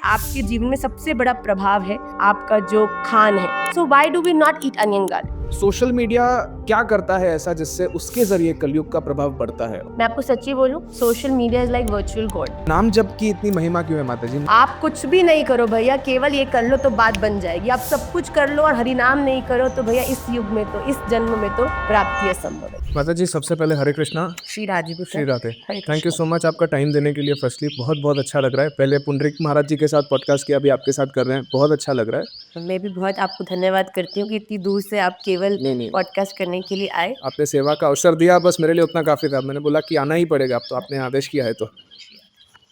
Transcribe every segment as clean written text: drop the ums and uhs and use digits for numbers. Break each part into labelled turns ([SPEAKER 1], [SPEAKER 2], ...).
[SPEAKER 1] आपके जीवन में सबसे बड़ा प्रभाव है आपका जो खान है। So why do we not eat onion garlic?
[SPEAKER 2] Social media क्या करता है ऐसा जिससे उसके जरिए कलयुग का प्रभाव बढ़ता है?
[SPEAKER 1] मैं आपको सच्ची बोलूं, social media is like virtual God.
[SPEAKER 2] नाम जप की इतनी महिमा क्यों है माता जी?
[SPEAKER 1] आप कुछ भी नहीं करो भैया, केवल ये कर लो तो बात बन जाएगी। आप सब कुछ कर लो और हरिनाम नहीं करो तो भैया इस युग में तो, इस जन्म में तो प्राप्ति असंभव है।
[SPEAKER 2] माता जी, सबसे पहले हरे कृष्णा।
[SPEAKER 1] श्री राधे
[SPEAKER 2] श्री राधे।
[SPEAKER 1] हरे
[SPEAKER 2] थैंक यू सो मच आपका टाइम देने के लिए। फर्स्टली बहुत बहुत अच्छा लग रहा है। पहले पुंडरीक महाराज जी के साथ पॉडकास्ट किया, अभी आपके साथ कर रहे हैं, बहुत अच्छा लग रहा है।
[SPEAKER 1] मैं भी बहुत आपको धन्यवाद करती हूँ कि इतनी दूर से आप केवल
[SPEAKER 2] नहीं।
[SPEAKER 1] पॉडकास्ट करने के लिए आए।
[SPEAKER 2] आपने सेवा का अवसर दिया, बस मेरे लिए उतना काफ़ी था। मैंने बोला कि आना ही पड़ेगा, अब तो आपने आदेश किया है तो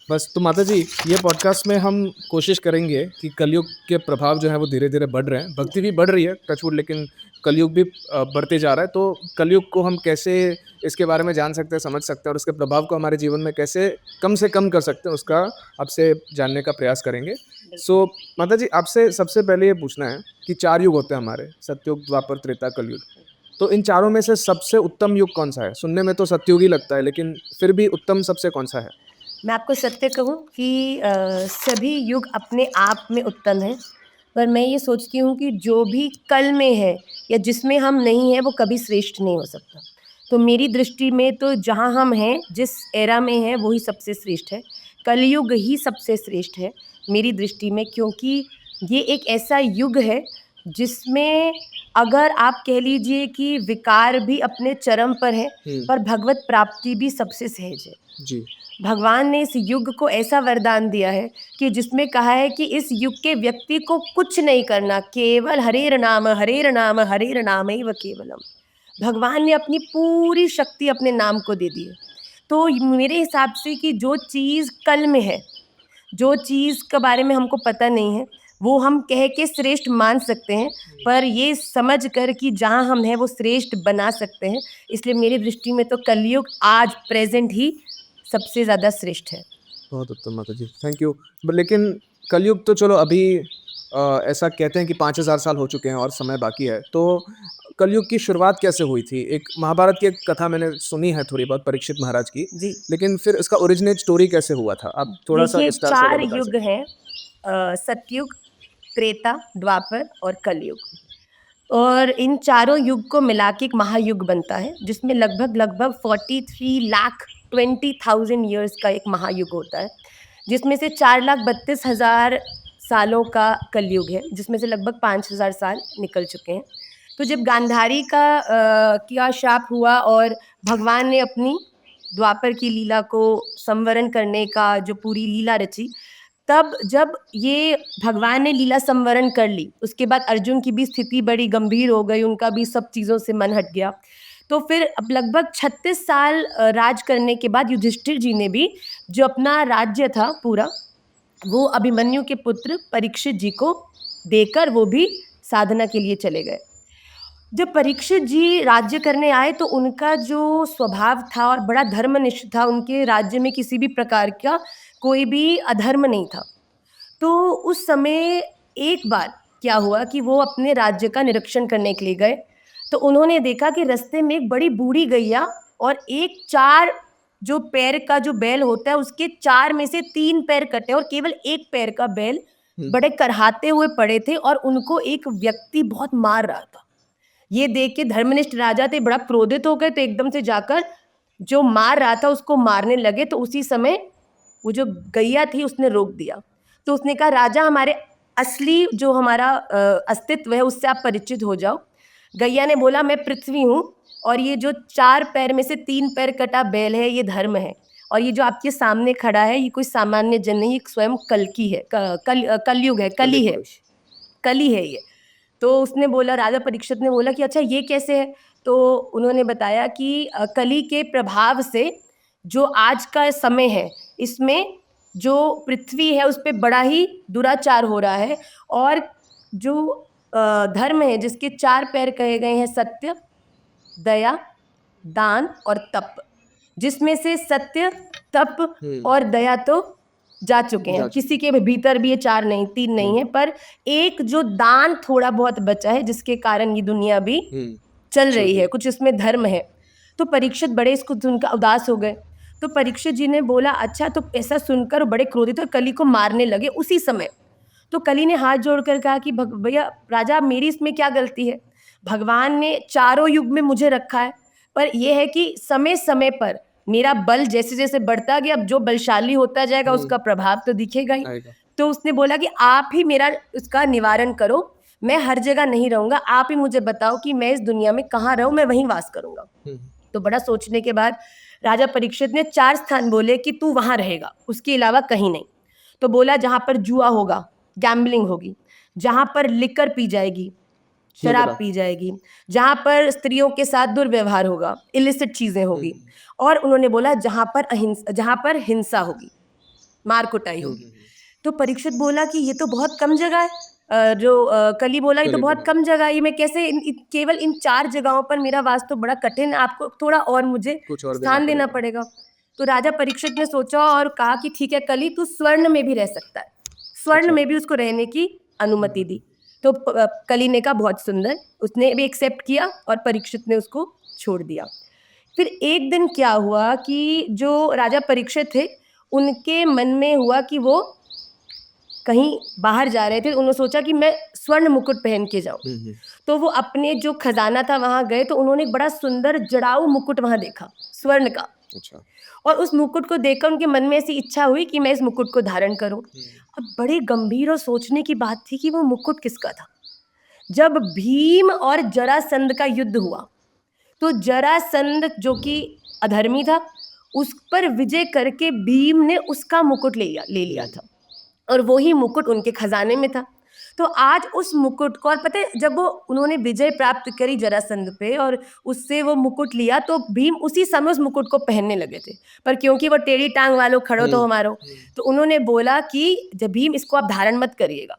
[SPEAKER 2] बस। तो माता जी, ये पॉडकास्ट में हम कोशिश करेंगे कि कलयुग के प्रभाव जो है वो धीरे धीरे बढ़ रहे हैं। भक्ति भी बढ़ रही है टचवुड, लेकिन कलयुग भी बढ़ते जा रहा है। तो कलयुग को हम कैसे इसके बारे में जान सकते हैं, समझ सकते हैं, और उसके प्रभाव को हमारे जीवन में कैसे कम से कम कर सकते हैं, उसका आपसे जानने का प्रयास करेंगे। सो माता जी, आपसे सबसे पहले ये पूछना है कि 4 युग होते हैं हमारे, सतयुग, द्वापर, त्रेता, कलयुग। तो इन चारों में से सबसे उत्तम युग कौन सा है? सुनने में तो सतयुग ही लगता है, लेकिन फिर भी उत्तम सबसे कौन सा है?
[SPEAKER 1] मैं आपको सत्य कहूँ कि सभी युग अपने आप में उत्तम है, पर मैं ये सोचती हूँ कि जो भी कल में है या जिसमें हम नहीं हैं वो कभी श्रेष्ठ नहीं हो सकता। तो मेरी दृष्टि में तो जहाँ हम हैं, जिस एरा में हैं, वही सबसे श्रेष्ठ है। कलयुग ही सबसे श्रेष्ठ है मेरी दृष्टि में, क्योंकि ये एक ऐसा युग है जिसमें अगर आप कह लीजिए कि विकार भी अपने चरम पर है, पर भगवत प्राप्ति भी सबसे सहज है।
[SPEAKER 2] जी।
[SPEAKER 1] भगवान ने इस युग को ऐसा वरदान दिया है कि जिसमें कहा है कि इस युग के व्यक्ति को कुछ नहीं करना, केवल हरेर नाम हरेर नाम हरेर नाम ही व केवलम। भगवान ने अपनी पूरी शक्ति अपने नाम को दे दी है। तो मेरे हिसाब से कि जो चीज़ कल में है, जो चीज़ के बारे में हमको पता नहीं है, वो हम कह के श्रेष्ठ मान सकते हैं, पर ये समझ कर कि जहाँ हम हैं वो श्रेष्ठ बना सकते हैं। इसलिए मेरी दृष्टि में तो कलयुग आज प्रेजेंट ही सबसे ज़्यादा श्रेष्ठ है।
[SPEAKER 2] बहुत उत्तम माता जी, थैंक यू। लेकिन कलयुग तो चलो अभी ऐसा कहते हैं कि 5000 साल हो चुके हैं और समय बाकी है। तो कलयुग की शुरुआत कैसे हुई थी? एक महाभारत की एक कथा मैंने सुनी है थोड़ी बहुत, परीक्षित महाराज की
[SPEAKER 1] जी,
[SPEAKER 2] लेकिन फिर इसका ओरिजिनेट स्टोरी कैसे हुआ था? आप थोड़ा सा
[SPEAKER 1] देखिए
[SPEAKER 2] विस्तार से
[SPEAKER 1] 4
[SPEAKER 2] अगर बता
[SPEAKER 1] युग
[SPEAKER 2] सकें।
[SPEAKER 1] हैं, सतयुग, त्रेता, द्वापर और कलयुग। और इन चारों युग को मिला के एक महायुग बनता है, जिसमें लगभग 43,20,000 ईयर्स का एक महायुग होता है, जिसमें से 4,32,000 सालों का कलयुग है, जिसमें से लगभग 5,000 साल निकल चुके हैं। तो जब गांधारी का शाप हुआ और भगवान ने अपनी द्वापर की लीला को संवरण करने का जो पूरी लीला रची, तब जब ये भगवान ने लीला संवरण कर ली, उसके बाद अर्जुन की भी स्थिति बड़ी गंभीर हो गई, उनका भी सब चीज़ों से मन हट गया। तो फिर अब लगभग 36 साल राज करने के बाद युधिष्ठिर जी ने भी जो अपना राज्य था पूरा, वो अभिमन्यु के पुत्र परीक्षित जी को देकर वो भी साधना के लिए चले गए। जब परीक्षित जी राज्य करने आए तो उनका जो स्वभाव था और बड़ा धर्मनिष्ठ था, उनके राज्य में किसी भी प्रकार का कोई भी अधर्म नहीं था। तो उस समय एक बार क्या हुआ कि वो अपने राज्य का निरीक्षण करने के लिए गए, तो उन्होंने देखा कि रास्ते में एक बड़ी बूढ़ी गैया और एक 4 जो पैर का जो बैल होता है, उसके 4 में से 3 पैर कटे और केवल 1 पैर का बैल बड़े करहाते हुए पड़े थे और उनको एक व्यक्ति बहुत मार रहा था। ये देख के धर्मनिष्ठ राजा थे बड़ा क्रोधित हो गए, तो एकदम से जाकर जो मार रहा था उसको मारने लगे। तो उसी समय वो जो गैया थी उसने रोक दिया। तो उसने कहा, राजा, हमारे असली जो हमारा अस्तित्व है उससे आप परिचित हो जाओ। गैया ने बोला, मैं पृथ्वी हूँ और ये जो 4 पैर में से 3 पैर कटा बैल है ये धर्म है, और ये जो आपके सामने खड़ा है ये कोई सामान्य जन नहीं, स्वयं कल्कि है, कलयुग है, कली है ये। तो उसने बोला, राजा परीक्षित ने बोला कि अच्छा ये कैसे है? तो उन्होंने बताया कि कली के प्रभाव से जो आज का समय है, इसमें जो पृथ्वी है उस पे बड़ा ही दुराचार हो रहा है, और जो धर्म है जिसके 4 पैर कहे गए हैं, सत्य, दया, दान और तप, जिसमें से सत्य, तप और दया तो जा चुके हैं, किसी के भीतर भी ये 4 नहीं, 3 नहीं है, पर एक जो दान थोड़ा बहुत बचा है जिसके कारण ये दुनिया भी चल रही है, कुछ इसमें धर्म है। तो परीक्षित बड़े इसको उनका उदास हो गए। तो परीक्षित जी ने बोला अच्छा, तो ऐसा सुनकर बड़े क्रोधित और कली को मारने लगे उसी समय। तो कली ने हाथ जोड़कर कहा कि भैया राजा, मेरी इसमें क्या गलती है? भगवान ने चारों युग में मुझे रखा है, पर यह है कि समय समय पर मेरा बल जैसे जैसे बढ़ता गया, अब जो बलशाली होता जाएगा उसका प्रभाव तो दिखेगा ही।
[SPEAKER 2] आएगा।
[SPEAKER 1] तो उसने बोला कि आप ही मेरा उसका निवारण करो, मैं हर जगह नहीं रहूंगा, आप ही मुझे बताओ कि मैं इस दुनिया में कहाँ रहूं, मैं वहीं वास करूंगा। तो बड़ा सोचने के बाद राजा परीक्षित ने 4 स्थान बोले कि तू वहां रहेगा, उसके अलावा कहीं नहीं। तो बोला जहां पर जुआ होगा, गैम्बलिंग होगी, जहां पर लिकर पी जाएगी, शराब पी जाएगी, जहां पर स्त्रियों के साथ दुर्व्यवहार होगा, इलिसिट चीजें होगी, और उन्होंने बोला जहां पर हिंसा होगी, मार कुटाई होगी। तो परीक्षित बोला कि ये तो बहुत कम जगह है। कली बोला ये तो बहुत कम जगह है, ये मैं कैसे केवल इन 4 जगहों पर मेरा वास तो बड़ा कठिन है, आपको थोड़ा और मुझे
[SPEAKER 2] कुछ और
[SPEAKER 1] स्थान देना पड़ेगा। तो राजा परीक्षित ने सोचा और कहा कि ठीक है कली, तू स्वर्ण में भी रह सकता है। स्वर्ण में भी उसको रहने की अनुमति दी। तो कली ने कहा बहुत सुंदर, उसने भी एक्सेप्ट किया और परीक्षित ने उसको छोड़ दिया। फिर एक दिन क्या हुआ कि जो राजा परीक्षित थे उनके मन में हुआ कि वो कहीं बाहर जा रहे थे, उन्होंने सोचा कि मैं स्वर्ण मुकुट पहन के जाऊं। तो वो अपने जो खजाना था वहां गए, तो उन्होंने एक बड़ा सुंदर जड़ाऊ मुकुट वहां देखा स्वर्ण का।
[SPEAKER 2] अच्छा।
[SPEAKER 1] और उस मुकुट को देखकर उनके मन में ऐसी इच्छा हुई कि मैं इस मुकुट को धारण करूं। अब बड़े गंभीर और सोचने की बात थी कि वो मुकुट किसका था। जब भीम और जरासंध का युद्ध हुआ, तो जरासंध जो कि अधर्मी था, उस पर विजय करके भीम ने उसका मुकुट ले लिया था, और वही मुकुट उनके खजाने में था। तो आज उस मुकुट को, और पता है जब वो उन्होंने विजय प्राप्त करी जरासंध पे और उससे वो मुकुट लिया, तो भीम उसी समय उस मुकुट को पहनने लगे थे, पर क्योंकि वो टेढ़ी टांग वालों खड़ो तो हमारो, तो उन्होंने बोला कि जब भीम इसको आप धारण मत करिएगा,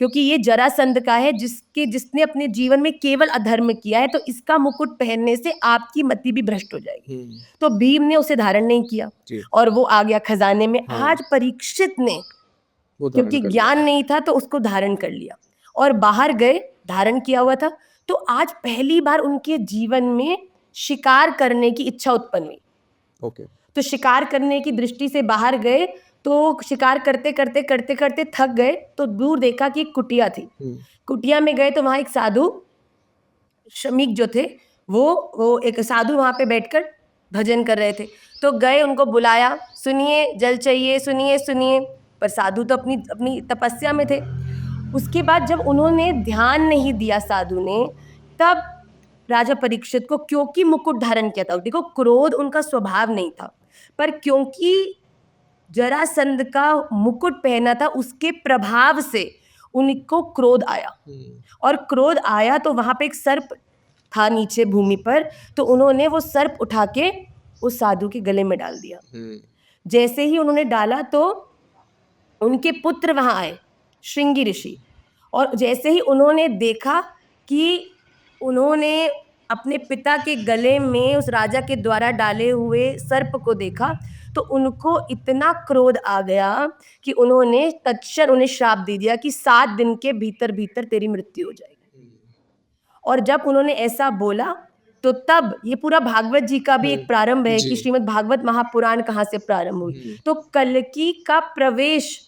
[SPEAKER 1] क्योंकि ये जरासंध का है जिसने अपने जीवन में केवल अधर्म किया है, तो इसका मुकुट पहनने से आपकी मति भी भ्रष्ट हो जाएगी। तो भीम ने उसे धारण नहीं किया और वो आ गया खजाने में। आज परीक्षित ने क्योंकि ज्ञान नहीं था तो उसको धारण कर लिया और बाहर गए, धारण किया हुआ था। तो आज पहली बार उनके जीवन में शिकार करने की इच्छा उत्पन्न हुई।
[SPEAKER 2] ओके।
[SPEAKER 1] तो शिकार करने की दृष्टि से बाहर गए, तो शिकार करते करते करते करते थक गए, तो दूर देखा कि एक कुटिया थी। कुटिया में गए तो वहां एक साधु श्रमिक जो थे, वो एक साधु वहां पे बैठकर भजन कर रहे थे। तो गए, उनको बुलाया, सुनिए जल चाहिए, सुनिए सुनिए, पर साधु तो अपनी अपनी तपस्या में थे। उसके बाद जब उन्होंने ध्यान नहीं दिया साधु ने, तब राजा परीक्षित को, क्योंकि मुकुट धारण किया था, देखो क्रोध उनका स्वभाव नहीं था, पर क्योंकि जरासंध का मुकुट पहना था, उसके प्रभाव से उनको क्रोध आया। और क्रोध आया तो वहां पे एक सर्प था नीचे भूमि पर, तो उन्होंने वो सर्प उठा के उस साधु के गले में डाल दिया। जैसे ही उन्होंने डाला तो उनके पुत्र वहां आए, श्रृंगी ऋषि, और जैसे ही उन्होंने देखा कि उन्होंने अपने पिता के गले में उस राजा के द्वारा डाले हुए सर्प को देखा, तो उनको इतना क्रोध आ गया कि उन्होंने तत्क्षण उन्हें श्राप दे दिया कि 7 दिन के भीतर भीतर तेरी मृत्यु हो जाएगी। और जब उन्होंने ऐसा बोला, तो तब ये पूरा भागवत जी का भी एक प्रारंभ है कि श्रीमद् भागवत महापुराण कहाँ से प्रारंभ हुई। तो कल्कि का प्रवेश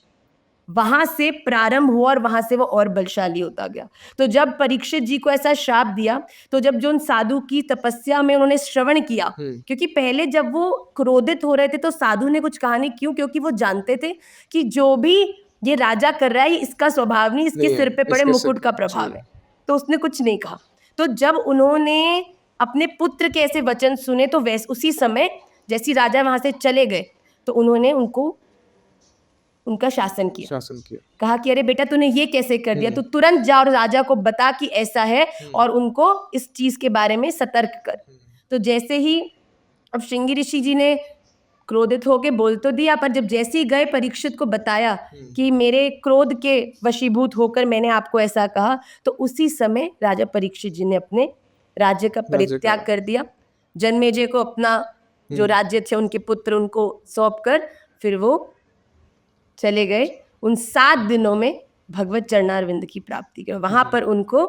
[SPEAKER 1] वहां से प्रारंभ हुआ और वहां से वो और बलशाली होता गया। तो जब परीक्षित जी को ऐसा श्राप दिया, तो जब जो उन साधु की तपस्या में उन्होंने श्रवण किया, क्योंकि पहले जब वो क्रोधित हो रहे थे तो साधु ने कुछ कहा नहीं। क्यों? क्योंकि वो जानते थे कि जो भी ये राजा कर रहा है इसका स्वभाव नहीं, इसके सिर पे पड़े मुकुट का प्रभाव है, तो उसने कुछ नहीं कहा। तो जब उन्होंने अपने पुत्र के ऐसे वचन सुने, तो वैसे उसी समय जैसे राजा वहां से चले गए, तो उन्होंने उनका शासन किया। कहा कि अरे बेटा तूने ये कैसे कर दिया, तू तुरंत जा और राजा को बता कि ऐसा है और उनको इस चीज के बारे में सतर्क कर। तो जैसे ही अब श्रृंगी ऋषि जी ने क्रोधित होके बोल तो दिया, पर जब जैसे ही गए परीक्षित को बताया कि मेरे क्रोध के वशीभूत होकर मैंने आपको ऐसा कहा, तो उसी समय राजा परीक्षित जी ने अपने राज्य का परित्याग कर दिया। जन्मेजय को अपना जो राज्य थे उनके पुत्र उनको सौंप कर फिर वो चले गए। उन 7 दिनों में भगवत चरणारविंद की प्राप्ति के वहां पर उनको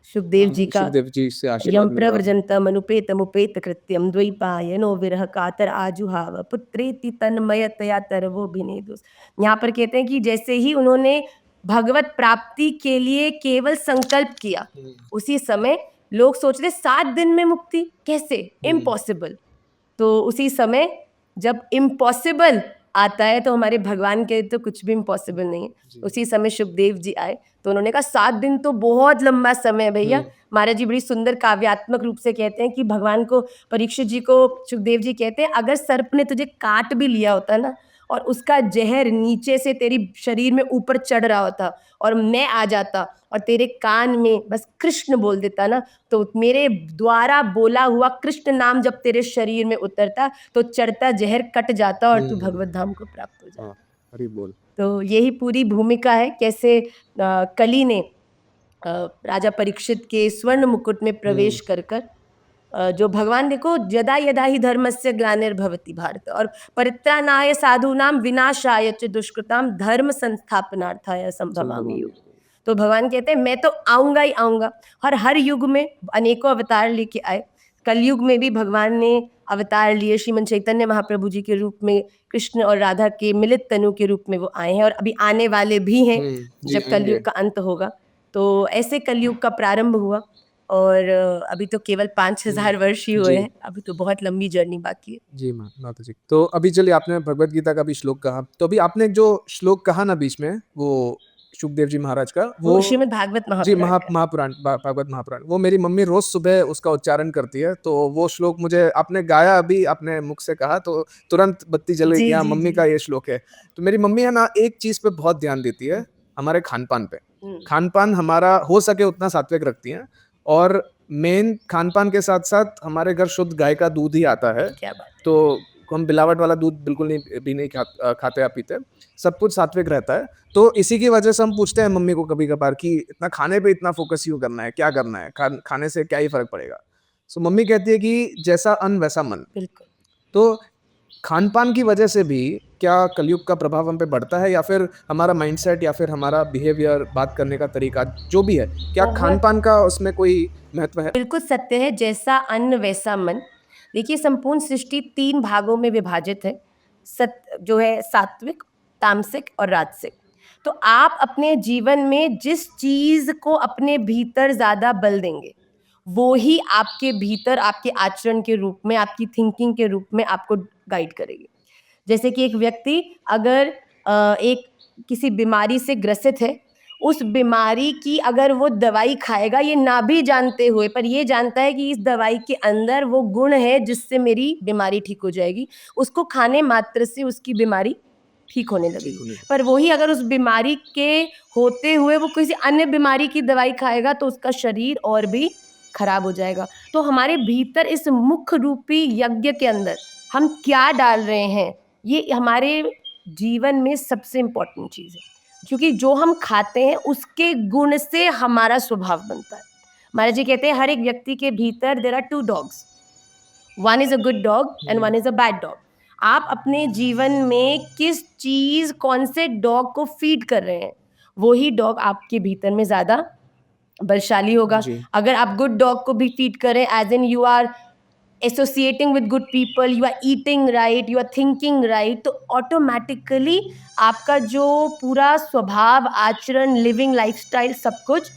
[SPEAKER 1] सुखदेव जी का
[SPEAKER 2] सुखदेव जी से आशीर्वाद
[SPEAKER 1] यम
[SPEAKER 2] मिल रहा था।
[SPEAKER 1] प्रव्रजन्तमनुपेतमुपेत कृत्यम द्वैपायनो विरह कातर आजुहाव पुत्रेति तन्मयतया तरवो भिनेदुस। यहाँ पर कहते हैं कि जैसे ही उन्होंने भगवत प्राप्ति के लिए केवल संकल्प किया, उसी समय लोग सोच रहे 7 दिन में मुक्ति कैसे, इम्पॉसिबल। तो उसी समय जब इम्पॉसिबल आता है तो हमारे भगवान के तो कुछ भी इम्पॉसिबल नहीं है। उसी समय सुखदेव जी आए तो उन्होंने कहा 7 दिन तो बहुत लंबा समय है भैया। महाराज जी बड़ी सुंदर काव्यात्मक रूप से कहते हैं कि भगवान को, परीक्षित जी को सुखदेव जी कहते हैं, अगर सर्प ने तुझे काट भी लिया होता ना और उसका जहर नीचे से तेरी शरीर में ऊपर चढ़ रहा होता और मैं आ जाता और तेरे कान में बस कृष्ण बोल देता ना, तो मेरे द्वारा बोला हुआ कृष्ण नाम जब तेरे शरीर में उतरता तो चढ़ता जहर कट जाता और तू भगवत धाम को प्राप्त हो जाता।
[SPEAKER 2] हरि बोल।
[SPEAKER 1] तो यही पूरी भूमिका है कैसे कली ने राजा परीक्षित के स्वर्ण मुकुट में प्रवेश कर जो भगवान देखो, यदा यदा ही धर्मस्य ग्लानिर्भवति भारत और परित्राणाय साधूनाम विनाशाय च दुष्कृताम धर्म संस्थापनार्थाय संभवामि युग। तो भगवान कहते हैं मैं तो आऊंगा ही आऊंगा, और हर युग में अनेकों अवतार लेके आए। कलयुग में भी भगवान ने अवतार लिए, श्रीमन चैतन्य महाप्रभु जी के रूप में, कृष्ण और राधा के मिलित तनु के रूप में वो आए हैं और अभी आने वाले भी हैं जब कलयुग का अंत होगा। तो ऐसे कलयुग का प्रारंभ हुआ और अभी तो केवल 5000 वर्ष ही हुए हैं, अभी तो बहुत लंबी जर्नी बाकी है।
[SPEAKER 2] जी माता जी। तो अभी चलिए, आपने भगवत गीता का भी श्लोक कहा, तो अभी आपने जो श्लोक कहा ना बीच में, वो सुखदेव जी महाराज का,
[SPEAKER 1] वो श्रीमद् भागवत
[SPEAKER 2] जी
[SPEAKER 1] महापुराण
[SPEAKER 2] महापुराण, भागवत महापुराण, वो मेरी मम्मी रोज सुबह उसका उच्चारण करती है। तो वो श्लोक मुझे आपने गाया, अभी आपने मुख से कहा तो तुरंत बत्ती जल गई, यहाँ मम्मी का ये श्लोक है। तो मेरी मम्मी है ना, एक चीज पे बहुत ध्यान देती है, हमारे खान पान पे। खान पान हमारा हो सके उतना सात्विक रखती हैं, और मेन खान पान के साथ साथ हमारे घर शुद्ध गाय का दूध ही आता है।
[SPEAKER 1] क्या बात।
[SPEAKER 2] तो हम मिलावट वाला दूध बिल्कुल नहीं खाते या पीते, सब कुछ सात्विक रहता है। तो इसी की वजह से हम पूछते हैं मम्मी को कभी कभार कि इतना खाने पे इतना फोकस क्यों करना है, क्या करना है, खाने से क्या ही फर्क पड़ेगा। सो मम्मी कहती है कि जैसा अन्न वैसा मन।
[SPEAKER 1] बिल्कुल।
[SPEAKER 2] तो खान पान की वजह से भी क्या कलयुग का प्रभाव हम पे बढ़ता है, या फिर हमारा माइंडसेट, या फिर हमारा बिहेवियर, बात करने का तरीका जो भी है, क्या खान पान का उसमें कोई महत्व है?
[SPEAKER 1] बिल्कुल सत्य है, जैसा अन्न वैसा मन। देखिए, संपूर्ण सृष्टि 3 भागों में विभाजित है, जो है सात्विक, तामसिक और राजसिक। तो आप अपने जीवन में जिस चीज को अपने भीतर ज्यादा बल देंगे, वो ही आपके भीतर, आपके आचरण के रूप में, आपकी थिंकिंग के रूप में आपको गाइड करेगी। जैसे कि एक व्यक्ति अगर एक किसी बीमारी से ग्रसित है, उस बीमारी की अगर वो दवाई खाएगा, ये ना भी जानते हुए, पर ये जानता है कि इस दवाई के अंदर वो गुण है जिससे मेरी बीमारी ठीक हो जाएगी, उसको खाने मात्र से उसकी बीमारी ठीक होने लगेगी। पर वही अगर उस बीमारी के होते हुए वो किसी अन्य बीमारी की दवाई खाएगा तो उसका शरीर और भी खराब हो जाएगा। तो हमारे भीतर इस मुख्य रूपी यज्ञ के अंदर हम क्या डाल रहे हैं, ये हमारे जीवन में सबसे इम्पोर्टेंट चीज़ है, क्योंकि जो हम खाते हैं उसके गुण से हमारा स्वभाव बनता है। महाराज जी कहते हैं हर एक व्यक्ति के भीतर there are 2 dogs, one is a good dog and one is a bad dog. आप अपने जीवन में किस चीज, कौन से डॉग को फीड कर रहे हैं, वही डॉग आपके भीतर में ज्यादा बलशाली होगा। अगर आप गुड डॉग को भी फीड करें, as in you are associating with good people, you are eating right, you are thinking right, तो ऑटोमेटिकली आपका जो पूरा स्वभाव, आचरण, लिविंग लाइफस्टाइल सब कुछ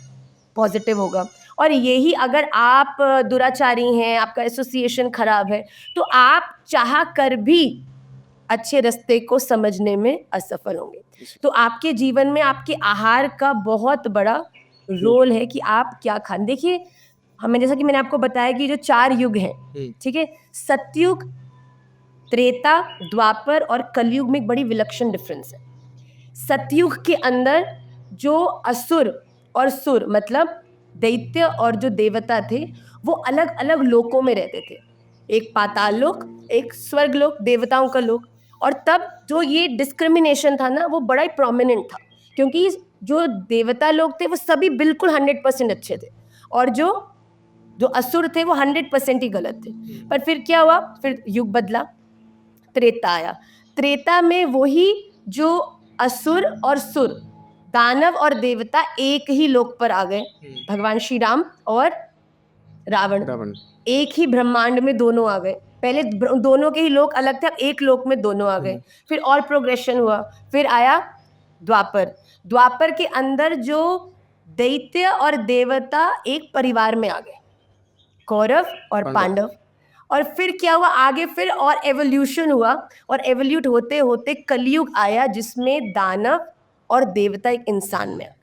[SPEAKER 1] पॉजिटिव होगा। और यही अगर आप दुराचारी हैं, आपका एसोसिएशन खराब है, तो आप चाह कर भी अच्छे रास्ते को समझने में असफल होंगे। तो आपके जीवन में आपके आहार का बहुत बड़ा रोल है कि आप क्या खान। देखिए, हमें जैसा कि मैंने आपको बताया कि जो 4 युग हैं, ठीक है, सतयुग, त्रेता, द्वापर और कलयुग में एक बड़ी विलक्षण डिफरेंस है। सतयुग के अंदर जो असुर और सुर, मतलब दैत्य और जो देवता थे, वो अलग अलग लोकों में रहते थे। एक पाताल लोक, एक स्वर्ग लोक, देवताओं का लोक। और तब जो ये डिस्क्रिमिनेशन था ना, वो बड़ा ही प्रोमिनेंट था, क्योंकि जो देवता लोग थे वो सभी बिल्कुल 100% अच्छे थे, और जो असुर थे वो 100% ही गलत थे। पर फिर क्या हुआ, फिर युग बदला, त्रेता आया। त्रेता में वही जो असुर और सुर दानव और देवता एक ही लोक पर आ गए, भगवान श्री राम और रावण
[SPEAKER 2] रावण
[SPEAKER 1] एक ही ब्रह्मांड में दोनों आ गए। पहले दोनों के ही लोक अलग थे, अब एक लोक में दोनों आ गए। फिर और प्रोग्रेशन हुआ, फिर आया द्वापर। द्वापर के अंदर जो दैत्य और देवता एक परिवार में आ गए, कौरव और पांडव। और फिर क्या हुआ आगे, फिर और एवोल्यूशन हुआ, और एवोल्यूट होते होते कलयुग आया जिसमें दानव और देवता एक इंसान में आ गए।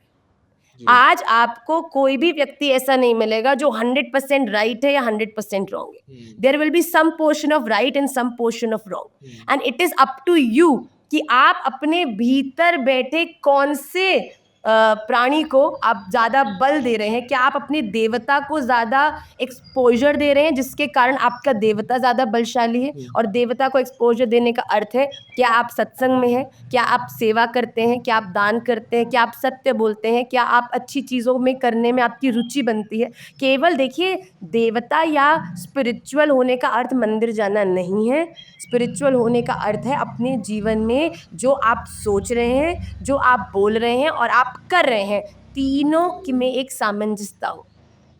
[SPEAKER 1] आज आपको कोई भी व्यक्ति ऐसा नहीं मिलेगा जो 100% राइट है या 100% रॉन्ग है। There will be some portion of right and some portion of wrong, and it is up to you कि आप अपने भीतर बैठे कौन से प्राणी को आप ज्यादा बल दे रहे हैं। क्या आप अपने देवता को ज्यादा एक्सपोजर दे रहे हैं जिसके कारण आपका देवता ज्यादा बलशाली है? और देवता को एक्सपोजर देने का अर्थ है क्या आप सत्संग में हैं, क्या आप सेवा करते हैं, क्या आप दान करते हैं, क्या आप सत्य बोलते हैं, क्या आप अच्छी चीज़ों में करने में आपकी रुचि बनती है। केवल देखिए, देवता या स्पिरिचुअल होने का अर्थ मंदिर जाना नहीं है। स्पिरिचुअल होने का अर्थ है अपने जीवन में जो आप सोच रहे हैं, जो आप बोल रहे हैं और आप कर रहे हैं, तीनों में एक सामंजस्यता हो।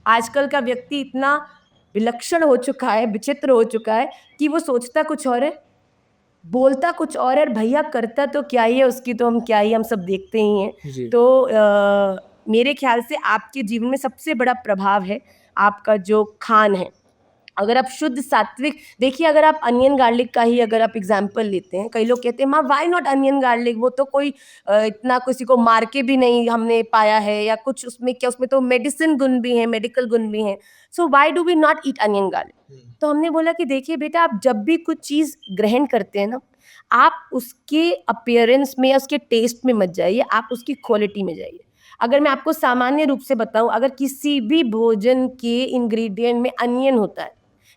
[SPEAKER 1] आजकल का व्यक्ति इतना विलक्षण हो चुका है, विचित्र हो चुका है कि वो सोचता कुछ और है, बोलता कुछ और है, भैया करता तो क्या ही है, उसकी तो हम क्या ही, हम सब देखते ही हैं। तो मेरे ख्याल से आपके जीवन में सबसे बड़ा प्रभाव है आपका जो खान है। अगर आप शुद्ध सात्विक, देखिए अगर आप अनियन गार्लिक का ही अगर आप एग्जाम्पल लेते हैं, कई लोग कहते हैं माँ वाई नॉट अनियन गार्लिक, वो तो कोई इतना किसी को मार के भी नहीं हमने पाया है, या कुछ उसमें क्या, उसमें तो मेडिसिन गुण भी हैं, मेडिकल गुण भी हैं, so why do we not eat onion garlic. तो हमने बोला कि देखिए बेटा, आप जब भी कुछ चीज़ ग्रहण करते हैं ना, आप उसके अपीयरेंस में या उसके टेस्ट में मत जाइए, आप उसकी क्वालिटी में जाइए। अगर मैं आपको सामान्य रूप से बताऊं, अगर किसी भी भोजन के इंग्रेडिएंट में अनियन होता है,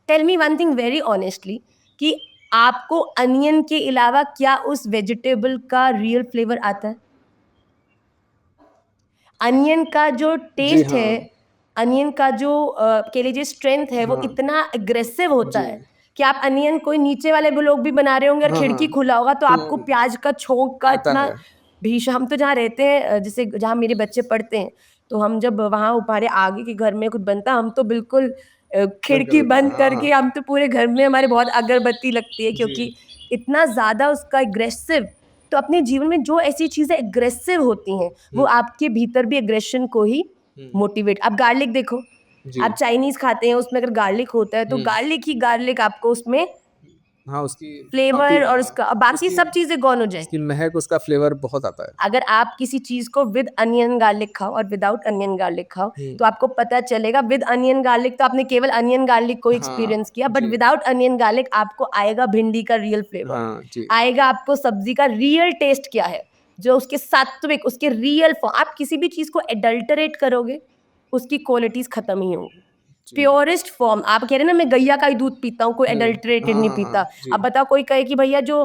[SPEAKER 1] tell me one thing very honestly कि आपको अनियन के अलावा क्या उस वेजिटेबल का रियल फ्लेवर आता है? अनियन का जो टेस्ट है, अनियन का जो कह लीजिए स्ट्रेंथ है, वो इतना अग्रेसिव होता है कि आप अनियन कोई नीचे वाले भी लोग भी बना रहे होंगे और खिड़की खुला होगा तो आपको प्याज का छोंक का इतना भीषण। हम तो जहाँ रहते हैं, जैसे जहाँ मेरे बच्चे पढ़ते हैं, तो हम जब वहाँ हमारे आगे के घर में कुछ बनता, हम तो बिल्कुल खिड़की बंद करके, हम तो पूरे घर में हमारे बहुत अगरबत्ती लगती है, क्योंकि इतना ज़्यादा उसका एग्रेसिव। तो अपने जीवन में जो ऐसी चीज़ें एग्रेसिव होती हैं, वो आपके भीतर भी एग्रेशन को ही मोटिवेट। आप गार्लिक देखो, आप चाइनीज खाते हैं, उसमें अगर गार्लिक होता है तो गार्लिक ही गार्लिक आपको उसमें
[SPEAKER 2] उसकी
[SPEAKER 1] फ्लेवर और उसका बाकी सब चीजें गौन हो जाए,
[SPEAKER 2] उसकी महक, उसका फ्लेवर बहुत आता है।
[SPEAKER 1] अगर आप किसी चीज को विद अनियन गार्लिक खाओ और विदाउट अनियन गार्लिक खाओ, तो आपको पता चलेगा विद अनियन गार्लिक तो आपने केवल अनियन गार्लिक को एक्सपीरियंस किया, बट विदाउट अनियन गार्लिक आपको आएगा भिंडी का रियल फ्लेवर, आएगा आपको सब्जी का रियल टेस्ट क्या है, जो उसके सात्विक, उसके रियल फॉर्म। आप किसी भी चीज को एडल्टरेट करोगे, उसकी क्वालिटीज खत्म ही होंगी। प्योरेस्ट फॉर्म, आप कह रहे हैं ना मैं गैया का ही दूध पीता हूँ, कोई एडल्टरेटेड नहीं पीता। अब बताओ, कोई कहे कि भैया जो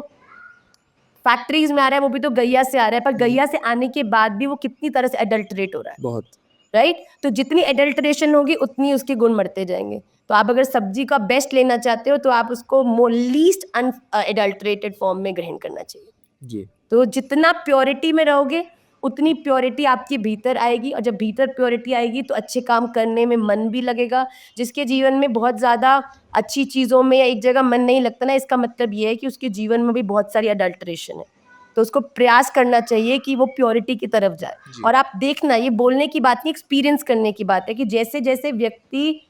[SPEAKER 1] फैक्ट्रीज में आ रहा है वो भी तो गैया से आ रहा है, पर गैया से आने के बाद भी वो कितनी तरह से एडल्टरेट हो रहा है, बहुत, राइट। तो जितनी एडल्टरेशन होगी उतनी उसके गुण मरते जाएंगे। तो आप अगर सब्जी का बेस्ट लेना चाहते हो तो आप उसको लीस्ट अनएडल्टरेटेड फॉर्म में ग्रहण करना चाहिए जी। तो जितना प्योरिटी में रहोगे उतनी प्योरिटी आपके भीतर आएगी, और जब भीतर प्योरिटी आएगी तो अच्छे काम करने में मन भी लगेगा। जिसके जीवन में बहुत ज़्यादा अच्छी चीज़ों में या एक जगह मन नहीं लगता ना, इसका मतलब ये है कि उसके जीवन में भी बहुत सारी अडल्ट्रेशन है। तो उसको प्रयास करना चाहिए कि वो प्योरिटी की तरफ जाए। और आप देखना, ये बोलने की बात नहीं, एक्सपीरियंस करने की बात है कि जैसे जैसे व्यक्ति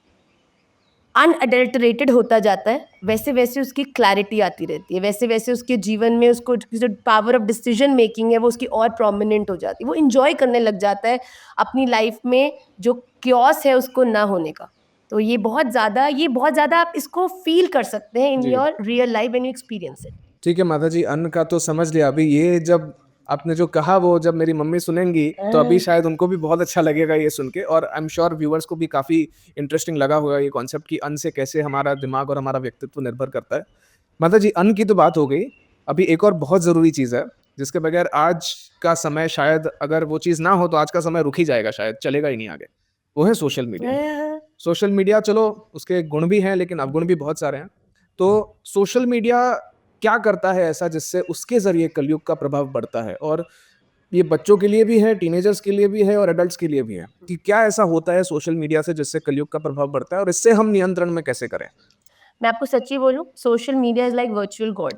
[SPEAKER 1] अनअडल्टरेटेड होता जाता है, वैसे वैसे उसकी क्लैरिटी आती रहती है, वैसे वैसे उसके जीवन में उसको जो पावर ऑफ डिसीजन मेकिंग है वो उसकी और प्रोमिनेंट हो जाती है। वो इंजॉय करने लग जाता है अपनी लाइफ में जो क्योस है उसको ना होने का। तो ये बहुत ज़्यादा आप इसको फील कर सकते हैं in your real life when you experience it.
[SPEAKER 2] ठीक है माता जी, अन्न का तो समझ लिया। अभी ये जब आपने जो कहा वो जब मेरी मम्मी सुनेंगी तो अभी शायद उनको भी बहुत अच्छा लगेगा ये सुन के, और आई एम श्योर व्यूअर्स को भी काफ़ी इंटरेस्टिंग लगा होगा ये कॉन्सेप्ट कि अन्न से कैसे हमारा दिमाग और हमारा व्यक्तित्व निर्भर करता है। माता जी, अन्न की तो बात हो गई, अभी एक और बहुत ज़रूरी चीज़ है जिसके बगैर आज का समय, शायद अगर वो चीज़ ना हो तो आज का समय रुक ही जाएगा, शायद चलेगा ही नहीं आगे। वो है सोशल मीडिया। सोशल मीडिया, चलो उसके गुण भी हैं लेकिन अवगुण भी बहुत सारे हैं। तो सोशल मीडिया क्या करता है ऐसा जिससे उसके जरिए कलयुग का प्रभाव बढ़ता है? और ये बच्चों के लिए भी है, टीनेजर्स के लिए भी है और एडल्ट्स के लिए भी है कि क्या ऐसा होता है सोशल मीडिया से जिससे कलयुग का प्रभाव बढ़ता है और इससे हम नियंत्रण में कैसे करें?
[SPEAKER 1] मैं आपको सच्ची बोलूँ, social media is like virtual God.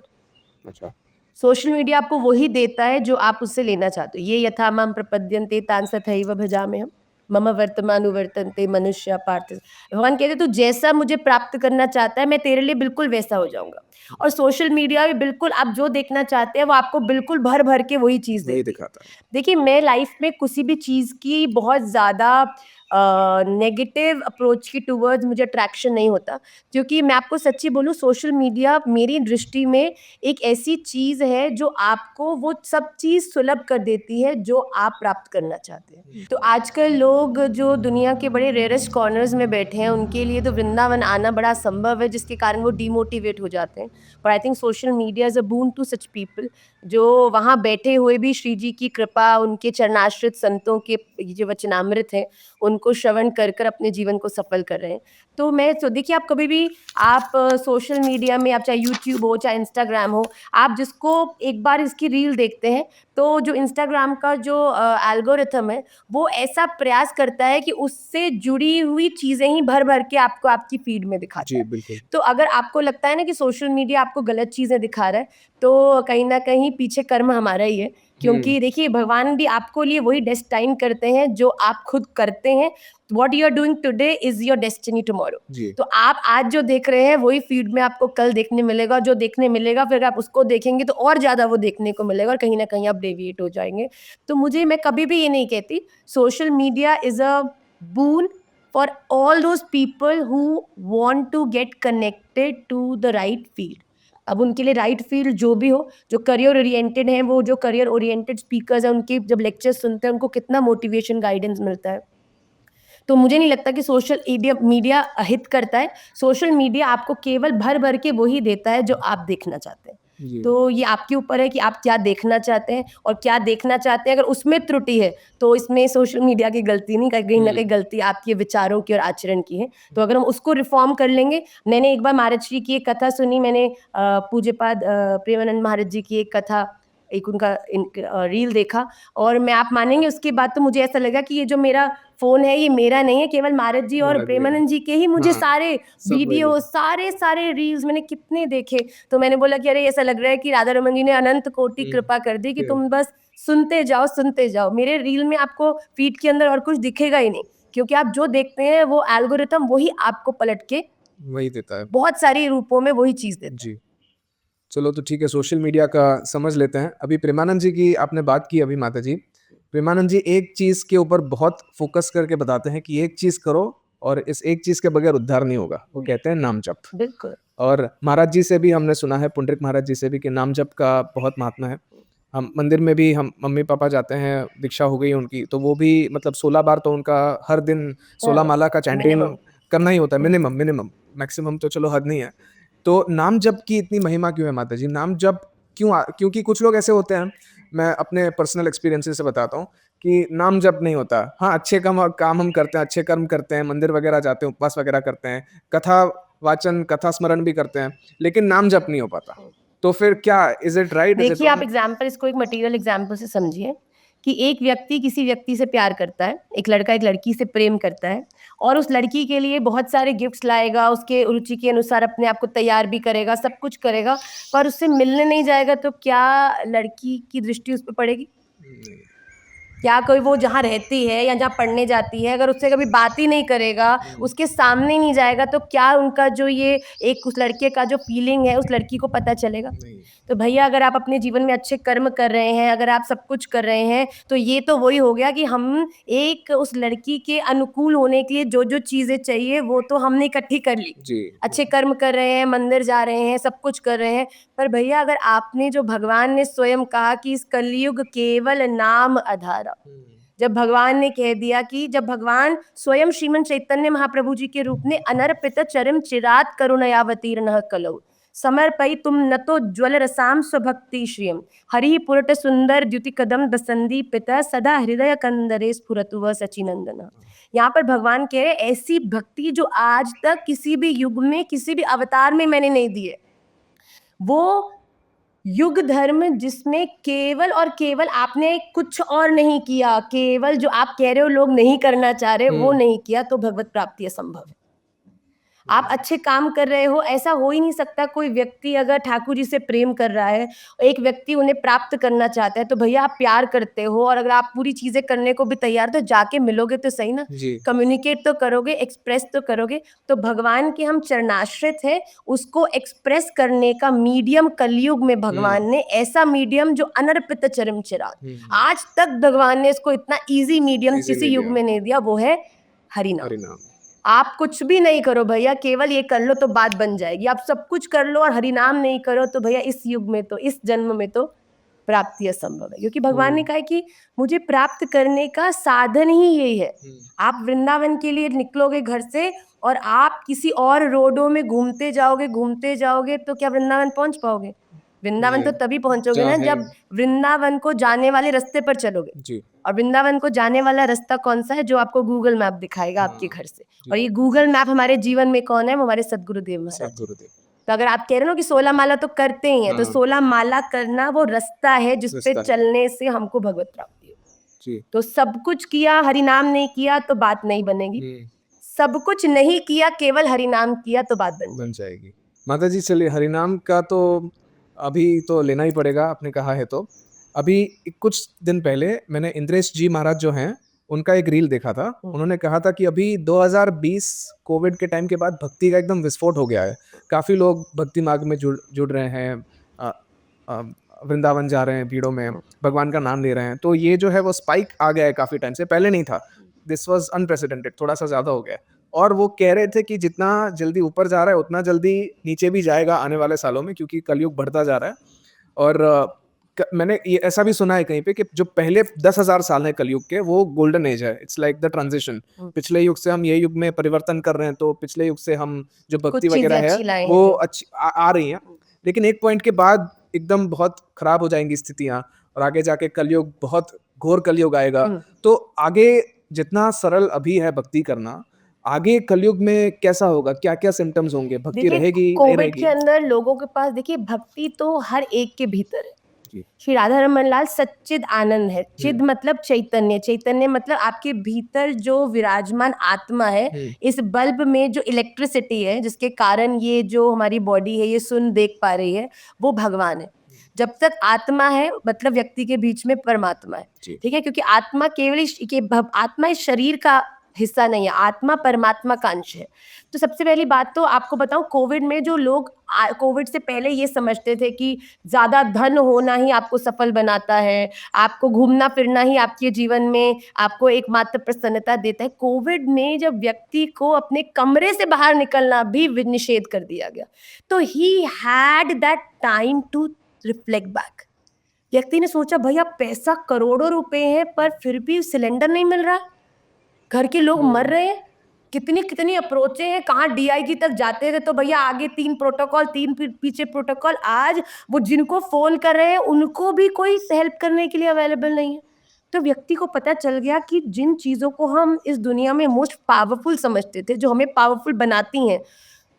[SPEAKER 2] अच्छा।
[SPEAKER 1] सोशल मीडिया आपको वही देता है जो आप उससे लेना चाहते हो। ये यथा मां प्रपद्यन्ते तान् तथैव भजाम्यहम्, मम वर्तमानुवर्तन्ते मनुष्याः पार्थ। भगवान कहते तू जैसा मुझे प्राप्त करना चाहता है मैं तेरे लिए बिल्कुल वैसा हो जाऊंगा। और सोशल मीडिया भी बिल्कुल आप जो देखना चाहते हैं वो आपको बिल्कुल भर भर के वही चीज़
[SPEAKER 2] वही
[SPEAKER 1] देती है।
[SPEAKER 2] दिखाता है।
[SPEAKER 1] देखिए, मैं लाइफ में किसी भी चीज़ की बहुत ज़्यादा नेगेटिव अप्रोच की टुवर्ड्स मुझे अट्रैक्शन नहीं होता, क्योंकि मैं आपको सच्ची बोलूँ, सोशल मीडिया मेरी दृष्टि में एक ऐसी चीज़ है जो आपको वो सब चीज़ सुलभ कर देती है जो आप प्राप्त करना चाहते हैं। तो आजकल लोग जो दुनिया के बड़े रेयरेस्ट कॉर्नर्स में बैठे हैं उनके लिए तो वृंदावन आना बड़ा असंभव है, जिसके कारण वो डिमोटिवेट हो जाते हैं। पर I think social media is a boon to such people जो वहाँ बैठे हुए भी श्री जी की कृपा, उनके चरणाश्रित संतों के ये जो वचनामृत हैं उनको श्रवण कर कर अपने जीवन को सफल कर रहे हैं। तो मैं तो देखिए, आप कभी भी आप सोशल मीडिया में, आप चाहे यूट्यूब हो चाहे इंस्टाग्राम हो, आप जिसको एक बार इसकी रील देखते हैं तो जो इंस्टाग्राम का जो एल्गोरिथम है वो ऐसा प्रयास करता है कि उससे जुड़ी हुई चीज़ें ही भर भर के आपको आपकी फीड में दिखाता
[SPEAKER 2] जी,
[SPEAKER 1] है।
[SPEAKER 2] बिल्कुल।
[SPEAKER 1] तो अगर आपको लगता है ना कि सोशल मीडिया आपको गलत चीज़ें दिखा रहा है, तो कहीं न कहीं पीछे कर्म हमारा ही है। क्योंकि देखिए, भगवान भी आपको लिए वही डेस्टाइन करते हैं जो आप खुद करते हैं। What you are doing today is your destiny tomorrow.
[SPEAKER 2] जी।
[SPEAKER 1] तो आप आज जो देख रहे हैं वही फीड में आपको कल देखने मिलेगा, और जो देखने मिलेगा फिर आप उसको देखेंगे तो और ज़्यादा वो देखने को मिलेगा और कहीं न कहीं आप डेविएट हो जाएँगे। तो मैं कभी भी ये नहीं कहती, social media is a boon for all those people who want to get connected to the right field. अब उनके लिए राइट फील्ड जो भी हो, जो करियर ओरिएंटेड हैं, वो जो करियर ओरिएंटेड स्पीकर्स हैं, उनके जब लेक्चर्स सुनते हैं, उनको कितना मोटिवेशन गाइडेंस मिलता है। तो मुझे नहीं लगता कि सोशल मीडिया अहित करता है। सोशल मीडिया आपको केवल भर-भर के वही देता है जो आप देखना चाहते हैं।
[SPEAKER 2] जी।
[SPEAKER 1] तो ये आपके ऊपर है कि आप क्या देखना चाहते हैं और क्या देखना चाहते हैं। अगर उसमें त्रुटि है, तो इसमें सोशल मीडिया की गलती नहीं, कहीं न कहीं गलती आपके विचारों की और आचरण की है। तो अगर हम उसको रिफ़ॉर्म कर लेंगे। मैंने एक बार महाराज श्री की एक कथा सुनी, मैंने पूज्यपाद प्रेमानंद महाराज जी की एक कथा, एक उनका रील देखा, और मैं आप मानेंगे उसके बाद तो मुझे ऐसा लगा कि ये जो मेरा फ़ोन है ये मेरा नहीं है, केवल महाराज जी और
[SPEAKER 2] महाराज जी का।
[SPEAKER 1] प्रेमानंद जी के ही मुझे
[SPEAKER 2] हाँ,
[SPEAKER 1] सारे
[SPEAKER 2] सब वही
[SPEAKER 1] वीडियो,
[SPEAKER 2] लोग।
[SPEAKER 1] सारे रील्स मैंने कितने देखे। तो मैंने बोला कि अरे, ऐसा लग रहा है कि राधा रमन जी ने अनंत कोटि कृपा कर दी कि
[SPEAKER 2] फिर
[SPEAKER 1] तुम बस सुनते जाओ, सुनते जाओ। मेरे रील में आपको फीड के अंदर और कुछ दिखेगा ही नहीं, क्योंकि आप जो देखते हैं वो एल्गोरिथम वही आपको पलट के
[SPEAKER 2] वही देता है।
[SPEAKER 1] बहुत सारी रूपों में वही चीज़ देता है।
[SPEAKER 2] जी। चलो तो ठीक है, सोशल मीडिया का समझ लेते हैं। अभी प्रेमानंद जी की आपने बात की अभी माताजी। प्रेमानंद जी एक चीज़ के ऊपर बहुत फ़ोकस करके बताते हैं कि एक चीज़ करो और इस एक चीज़ के बगैर उद्धार नहीं होगा। वो कहते हैं नाम जप।
[SPEAKER 1] बिल्कुल।
[SPEAKER 2] और महाराज जी से भी हमने सुना है, पुंडरीक महाराज जी से भी, कि नाम जप का बहुत महात्मा है। हम मंदिर में भी, हम मम्मी-पापा जाते हैं, दीक्षा हो गई है उनकी, तो वो भी मतलब 16 बार तो उनका हर दिन 16
[SPEAKER 1] हाँ,
[SPEAKER 2] माला का चैंटिंग
[SPEAKER 1] मिनिमम।
[SPEAKER 2] करना ही होता है, मिनिमम। मैक्सिमम तो चलो हद नहीं है। तो नाम जप की इतनी महिमा क्यों है माताजी? नाम जप क्योंकि कुछ लोग ऐसे होते हैं, मैं अपने पर्सनल एक्सपीरियंसेस से बताता हूँ कि नाम जप नहीं होता। हाँ, अच्छे काम हम करते हैं, अच्छे कर्म करते हैं, मंदिर वगैरह जाते हैं, उपवास वगैरह करते हैं, कथा वाचन, कथा स्मरण भी करते हैं, लेकिन नाम जप नहीं हो पाता। तो फिर क्या, is it right? Is it
[SPEAKER 1] देखिए, आप
[SPEAKER 2] रॉन्ग?
[SPEAKER 1] एग्जाम्पल, इसको एक मटेरियल एग्जाम्पल से समझिए कि एक व्यक्ति किसी व्यक्ति से प्यार करता है, एक लड़का एक लड़की से प्रेम करता है, और उस लड़की के लिए बहुत सारे गिफ्ट्स लाएगा, उसके रुचि के अनुसार अपने आप को तैयार भी करेगा, सब कुछ करेगा, पर उससे मिलने नहीं जाएगा तो क्या लड़की की दृष्टि उस पे पड़ेगी?
[SPEAKER 2] नहीं।
[SPEAKER 1] क्या कोई वो जहाँ रहती है या जहाँ पढ़ने जाती है, अगर उससे कभी बात ही नहीं करेगा, उसके सामने नहीं जाएगा, तो क्या उनका जो ये एक उस लड़के का जो फीलिंग है उस लड़की को पता चलेगा?
[SPEAKER 2] नहीं।
[SPEAKER 1] तो भैया, अगर आप अपने जीवन में अच्छे कर्म कर रहे हैं, अगर आप सब कुछ कर रहे हैं, तो ये तो वही हो गया कि हम एक उस लड़की के अनुकूल होने के लिए जो चीज़ें चाहिए वो तो हमने इकट्ठी कर ली।
[SPEAKER 2] जी।
[SPEAKER 1] अच्छे कर्म कर रहे हैं, मंदिर जा रहे हैं, सब कुछ कर रहे हैं, पर भैया, अगर आपने, जो भगवान ने स्वयं कहा कि इस कलयुग केवल नाम आधारा, जब भगवान ने कह दिया कि जब भगवान स्वयं श्रीमन चैतन्य महाप्रभु जी के रूप में अनर्पित चरम चिरात करुणयावतीर्णः कलौ समर्पयि तुम न तो ज्वल रसाम स्वभक्ति श्रियम हरि पुरट सुंदर द्युति कदम दसंदीपित सदा हृदय कंदरे स्फुरतु व सचिनंदन। यहाँ पर भगवान कह रहे ऐसी भक्ति जो आज तक किसी भी युग में, किसी भी अवतार में मैंने नहीं दी है। वो युग धर्म जिसमें केवल और केवल आपने कुछ और नहीं किया, केवल जो आप कह रहे हो लोग नहीं करना चाह रहे वो नहीं किया, तो भगवत प्राप्ति असंभव है। आप अच्छे काम कर रहे हो, ऐसा हो ही नहीं सकता। कोई व्यक्ति अगर ठाकुर जी से प्रेम कर रहा है, एक व्यक्ति उन्हें प्राप्त करना चाहता है, तो भैया आप प्यार करते हो और अगर आप पूरी चीजें करने को भी तैयार, तो जाके मिलोगे तो सही ना,
[SPEAKER 2] जी
[SPEAKER 1] कम्युनिकेट तो करोगे, एक्सप्रेस तो करोगे। तो भगवान के हम चरणाश्रित है, उसको एक्सप्रेस करने का मीडियम कलयुग में भगवान ने ऐसा मीडियम जो अनर्पित चरम चिराग, आज तक भगवान ने इसको इतना इजी मीडियम
[SPEAKER 2] Easy
[SPEAKER 1] किसी युग
[SPEAKER 2] medium.
[SPEAKER 1] में नहीं दिया, वो है हरिनाम।
[SPEAKER 2] हरिनाम।
[SPEAKER 1] आप कुछ भी नहीं करो भैया, केवल ये कर लो तो बात बन जाएगी। आप सब कुछ कर लो और हरिनाम नहीं करो तो भैया इस युग में तो, इस जन्म में तो प्राप्ति असंभव है। क्योंकि भगवान ने कहा है कि मुझे प्राप्त करने का साधन ही यही है। आप वृंदावन के लिए निकलोगे घर से और आप किसी और रोडों में घूमते जाओगे तो क्या वृंदावन पहुंच पाओगे? वृंदावन तो तभी पहुंचोगे ना जब वृंदावन को जाने वाले रास्ते पर चलोगे।
[SPEAKER 2] जी
[SPEAKER 1] और वृंदावन को जाने वाला रास्ता कौन सा है? जो आपको गूगल मैप दिखाएगा आपके घर से। और ये गूगल मैप हमारे जीवन में कौन है? वो हमारे सदगुरुदेव महाराज।
[SPEAKER 2] सदगुरुदेव।
[SPEAKER 1] तो अगर आप कह रहे हो ना कि 16 माला तो करते ही हैं, तो 16 माला करना वो रास्ता है जिस पे चलने से हमको भगवत प्राप्ति हो।
[SPEAKER 2] जी
[SPEAKER 1] तो सब कुछ किया, हरिनाम नहीं किया तो बात नहीं बनेगी। सब कुछ नहीं किया, केवल हरिनाम किया तो बात बन
[SPEAKER 2] जाएगी। माता जी चलिए, हरिनाम का तो अभी तो लेना ही पड़ेगा, आपने कहा है तो। अभी कुछ दिन पहले मैंने इंद्रेश जी महाराज जो हैं, उनका एक रील देखा था। उन्होंने कहा था कि अभी 2020 कोविड के टाइम के बाद भक्ति का एकदम विस्फोट हो गया है। काफ़ी लोग भक्ति मार्ग में जुड़ रहे हैं, वृंदावन जा रहे हैं, भीड़ों में भगवान का नाम ले रहे हैं। तो ये जो है वो स्पाइक आ गया है काफ़ी टाइम से, पहले नहीं था। दिस वॉज अनप्रेसिडेंटेड, थोड़ा सा ज़्यादा हो गया। और वो कह रहे थे कि जितना जल्दी ऊपर जा रहा है उतना जल्दी नीचे भी जाएगा आने वाले सालों में, क्योंकि कलयुग बढ़ता जा रहा है। और मैंने ये ऐसा भी सुना है कहीं पे कि जो पहले 10,000 साल है कलयुग के, वो गोल्डन एज है। It's like the transition. पिछले युग से हम ये युग में परिवर्तन कर रहे हैं, तो पिछले युग से हम जो भक्ति वगैरह है वो अच्छी आ रही हैं। लेकिन एक पॉइंट के बाद एकदम बहुत खराब हो जाएंगी स्थितियां और आगे जाके कलयुग, बहुत घोर कलयुग आएगा। तो आगे जितना सरल अभी है भक्ति करना, आगे कलयुग में कैसा होगा? क्या क्या सिम्टम्स होंगे? भक्ति रहेगी नहीं रहेगी?
[SPEAKER 1] कोविड के अंदर लोगों के पास देखिए भक्ति तो हर एक के भीतर है। श्री राधा रमन लाल सच्चिद आनंद है। चिद मतलब चैतन्य, चैतन्य मतलब आपके भीतर जो विराजमान आत्मा है, इस बल्ब में जो इलेक्ट्रिसिटी है जिसके कारण ये जो हमारी बॉडी है ये सुन देख पा रही है, वो भगवान है। जब तक आत्मा है मतलब व्यक्ति के बीच में परमात्मा है, ठीक है? क्योंकि आत्मा केवल आत्मा इस शरीर का हिस्सा नहीं है, आत्मा परमात्मा का अंश है। तो सबसे पहली बात तो आपको बताऊं, कोविड में जो लोग कोविड से पहले ये समझते थे कि ज्यादा धन होना ही आपको सफल बनाता है, आपको घूमना फिरना ही आपके जीवन में आपको एकमात्र प्रसन्नता देता है, कोविड ने जब व्यक्ति को अपने कमरे से बाहर निकलना भी निषेध कर दिया गया, तो he had that time to reflect back. व्यक्ति ने सोचा भैया पैसा करोड़ों रुपए है पर फिर भी सिलेंडर नहीं मिल रहा, घर के लोग मर रहे हैं, कितनी कितनी अप्रोचें हैं, कहाँ डीआईजी तक जाते थे तो भैया आगे 3 प्रोटोकॉल, 3 पीछे प्रोटोकॉल। आज वो जिनको फोन कर रहे हैं उनको भी कोई हेल्प करने के लिए अवेलेबल नहीं है। तो व्यक्ति को पता चल गया कि जिन चीज़ों को हम इस दुनिया में मोस्ट पावरफुल समझते थे, जो हमें पावरफुल बनाती हैं,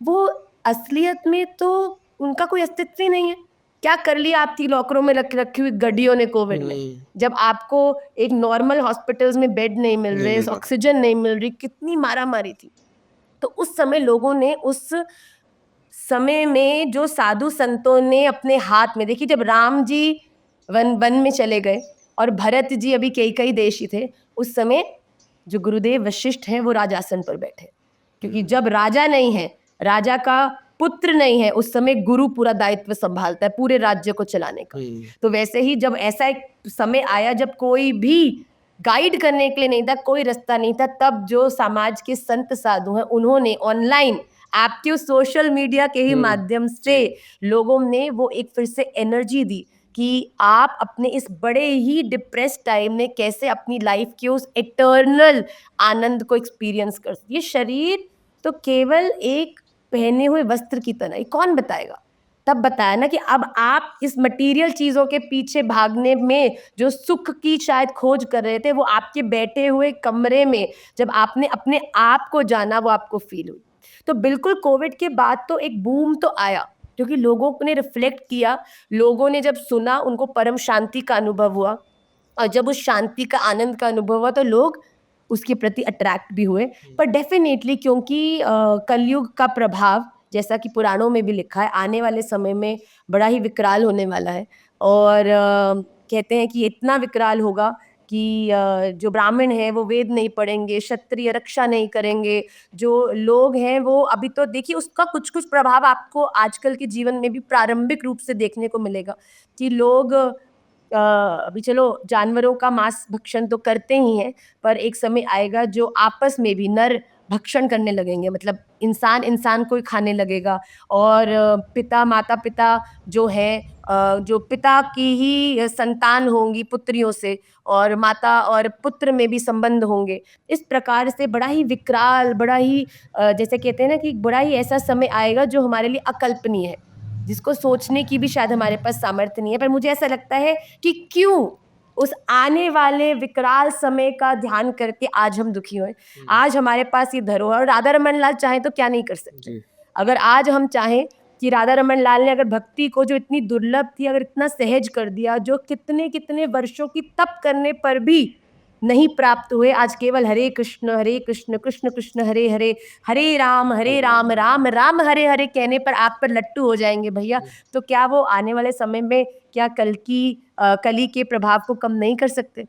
[SPEAKER 1] वो असलियत में तो उनका कोई अस्तित्व ही नहीं है। क्या कर लिया आपकी लॉकरों में रखी हुई गड्डियों ने कोविड में, जब आपको एक नॉर्मल हॉस्पिटल्स में बेड नहीं मिल रहे, ऑक्सीजन नहीं मिल रही, कितनी मारामारी थी। तो उस समय लोगों ने, उस समय में जो साधु संतों ने अपने हाथ में, देखिए जब राम जी वन में चले गए और भरत जी अभी कई देश ही थे, उस समय जो गुरुदेव वशिष्ठ हैं वो राजासन पर बैठे, क्योंकि जब राजा नहीं है, राजा का पुत्र नहीं है, उस समय गुरु पूरा दायित्व संभालता है पूरे राज्य को चलाने का। तो वैसे ही जब ऐसा एक समय आया जब कोई भी गाइड करने के लिए नहीं था, कोई रास्ता नहीं था, तब जो समाज के संत साधु हैं उन्होंने ऑनलाइन एक्टिव सोशल मीडिया के ही माध्यम से लोगों ने वो एक फिर से एनर्जी दी कि आप अपने इस बड़े ही डिप्रेस टाइम में कैसे अपनी लाइफ के उस इटर्नल आनंद को एक्सपीरियंस कर। ये शरीर तो केवल एक पहने हुए वस्त्र की तरह, कौन बताएगा? तब बताया ना कि अब आप इस मटेरियल चीजों के पीछे भागने में जो सुख की शायद खोज कर रहे थे, वो आपके बैठे हुए कमरे में जब आपने अपने आप को जाना, वो आपको फील हुई। तो बिल्कुल कोविड के बाद तो एक बूम तो आया, क्योंकि लोगों ने रिफ्लेक्ट किया, लोगों ने जब सुना उनको परम शांति का अनुभव हुआ, और जब उस शांति का आनंद का अनुभव हुआ तो लोग उसके प्रति अट्रैक्ट भी हुए। पर डेफिनेटली क्योंकि कलयुग का प्रभाव, जैसा कि पुराणों में भी लिखा है, आने वाले समय में बड़ा ही विकराल होने वाला है। और कहते हैं कि इतना विकराल होगा कि जो ब्राह्मण हैं वो वेद नहीं पढ़ेंगे, क्षत्रिय रक्षा नहीं करेंगे, जो लोग हैं वो, अभी तो देखिए उसका कुछ कुछ प्रभाव आपको आजकल के जीवन में भी प्रारंभिक रूप से देखने को मिलेगा कि लोग अभी चलो जानवरों का मांस भक्षण तो करते ही हैं, पर एक समय आएगा जो आपस में भी नर भक्षण करने लगेंगे, मतलब इंसान इंसान को ही खाने लगेगा। और पिता माता पिता जो है, जो पिता की ही संतान होंगी पुत्रियों से, और माता और पुत्र में भी संबंध होंगे। इस प्रकार से बड़ा ही विकराल, बड़ा ही जैसे कहते हैं ना कि बड़ा ही ऐसा समय आएगा जो हमारे लिए अकल्पनीय है, जिसको सोचने की भी शायद हमारे पास सामर्थ्य नहीं है। पर मुझे ऐसा लगता है कि क्यों उस आने वाले विकराल समय का ध्यान करके आज हम दुखी हुए। आज हमारे पास ये धरोहर, और राधा रमन लाल चाहे तो क्या नहीं कर सकते।
[SPEAKER 2] जी।
[SPEAKER 1] अगर आज हम चाहें कि राधा रमन लाल ने अगर भक्ति को, जो इतनी दुर्लभ थी, अगर इतना सहज कर दिया, जो कितने कितने वर्षों की तप करने पर भी नहीं प्राप्त हुए, आज केवल हरे कृष्ण कृष्ण कृष्ण हरे हरे, हरे राम राम राम हरे हरे कहने पर आप पर लट्टू हो जाएंगे भैया। तो क्या वो आने वाले समय में क्या कली के प्रभाव को कम नहीं कर सकते?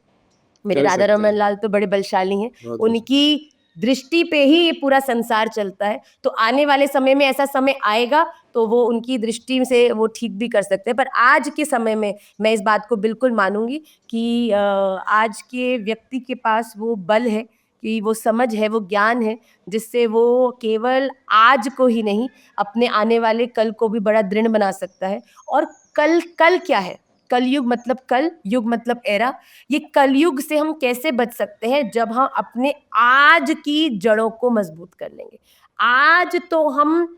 [SPEAKER 1] मेरे
[SPEAKER 2] कर
[SPEAKER 1] राधा
[SPEAKER 2] सकते
[SPEAKER 1] रमन
[SPEAKER 2] हैं।
[SPEAKER 1] लाल तो बड़े बलशाली हैं,
[SPEAKER 2] बहुत बलशाली।
[SPEAKER 1] उनकी दृष्टि पे ही ये पूरा संसार चलता है। तो आने वाले समय में ऐसा समय आएगा तो वो उनकी दृष्टि से वो ठीक भी कर सकते हैं। पर आज के समय में मैं इस बात को बिल्कुल मानूंगी कि आज के व्यक्ति के पास वो बल है, कि वो समझ है, वो ज्ञान है, जिससे वो केवल आज को ही नहीं, अपने आने वाले कल को भी बड़ा दृढ़ बना सकता है। और कल क्या है? कलयुग मतलब कल, युग मतलब एरा। ये कलयुग से हम कैसे बच सकते हैं? जब हम अपने आज की जड़ों को मजबूत कर लेंगे। आज तो हम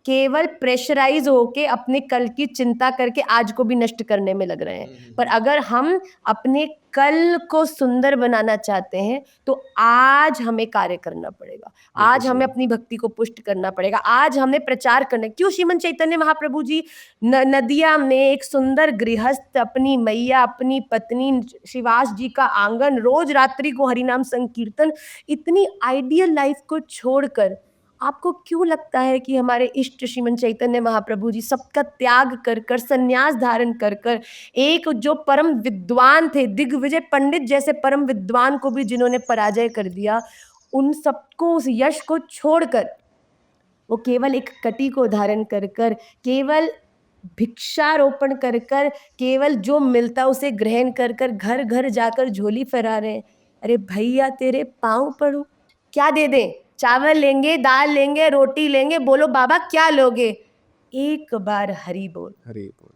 [SPEAKER 1] केवल प्रेशराइज होके अपने कल की चिंता करके आज को भी नष्ट करने में लग रहे हैं। पर अगर हम अपने कल को सुंदर बनाना चाहते हैं तो आज हमें कार्य करना पड़ेगा, आज हमें अपनी भक्ति को पुष्ट करना पड़ेगा, आज हमें प्रचार करना। क्यों श्रीमन चैतन्य महाप्रभु जी नदिया में एक सुंदर गृहस्थ, अपनी मैया, अपनी पत्नी, श्रीवास जी का आंगन, रोज रात्रि को हरिनाम संकीर्तन, इतनी आइडियल लाइफ को छोड़कर, आपको क्यों लगता है कि हमारे इष्ट श्रीमन चैतन्य महाप्रभु जी सबका त्याग कर कर, संन्यास धारण कर कर, एक जो परम विद्वान थे, दिग्विजय पंडित जैसे परम विद्वान को भी जिन्होंने पराजय कर दिया, उन सबको, उस यश को छोड़कर वो केवल एक कटी को धारण कर कर, केवल भिक्षारोपण कर कर, केवल जो मिलता उसे ग्रहण कर कर, घर घर जाकर झोली फहरा रहे हैं। अरे भैया तेरे पाँव पड़ू, क्या दे दें? चावल लेंगे, दाल लेंगे, रोटी लेंगे, बोलो बाबा क्या लोगे? एक बार हरि बोल।
[SPEAKER 2] हरी बोल।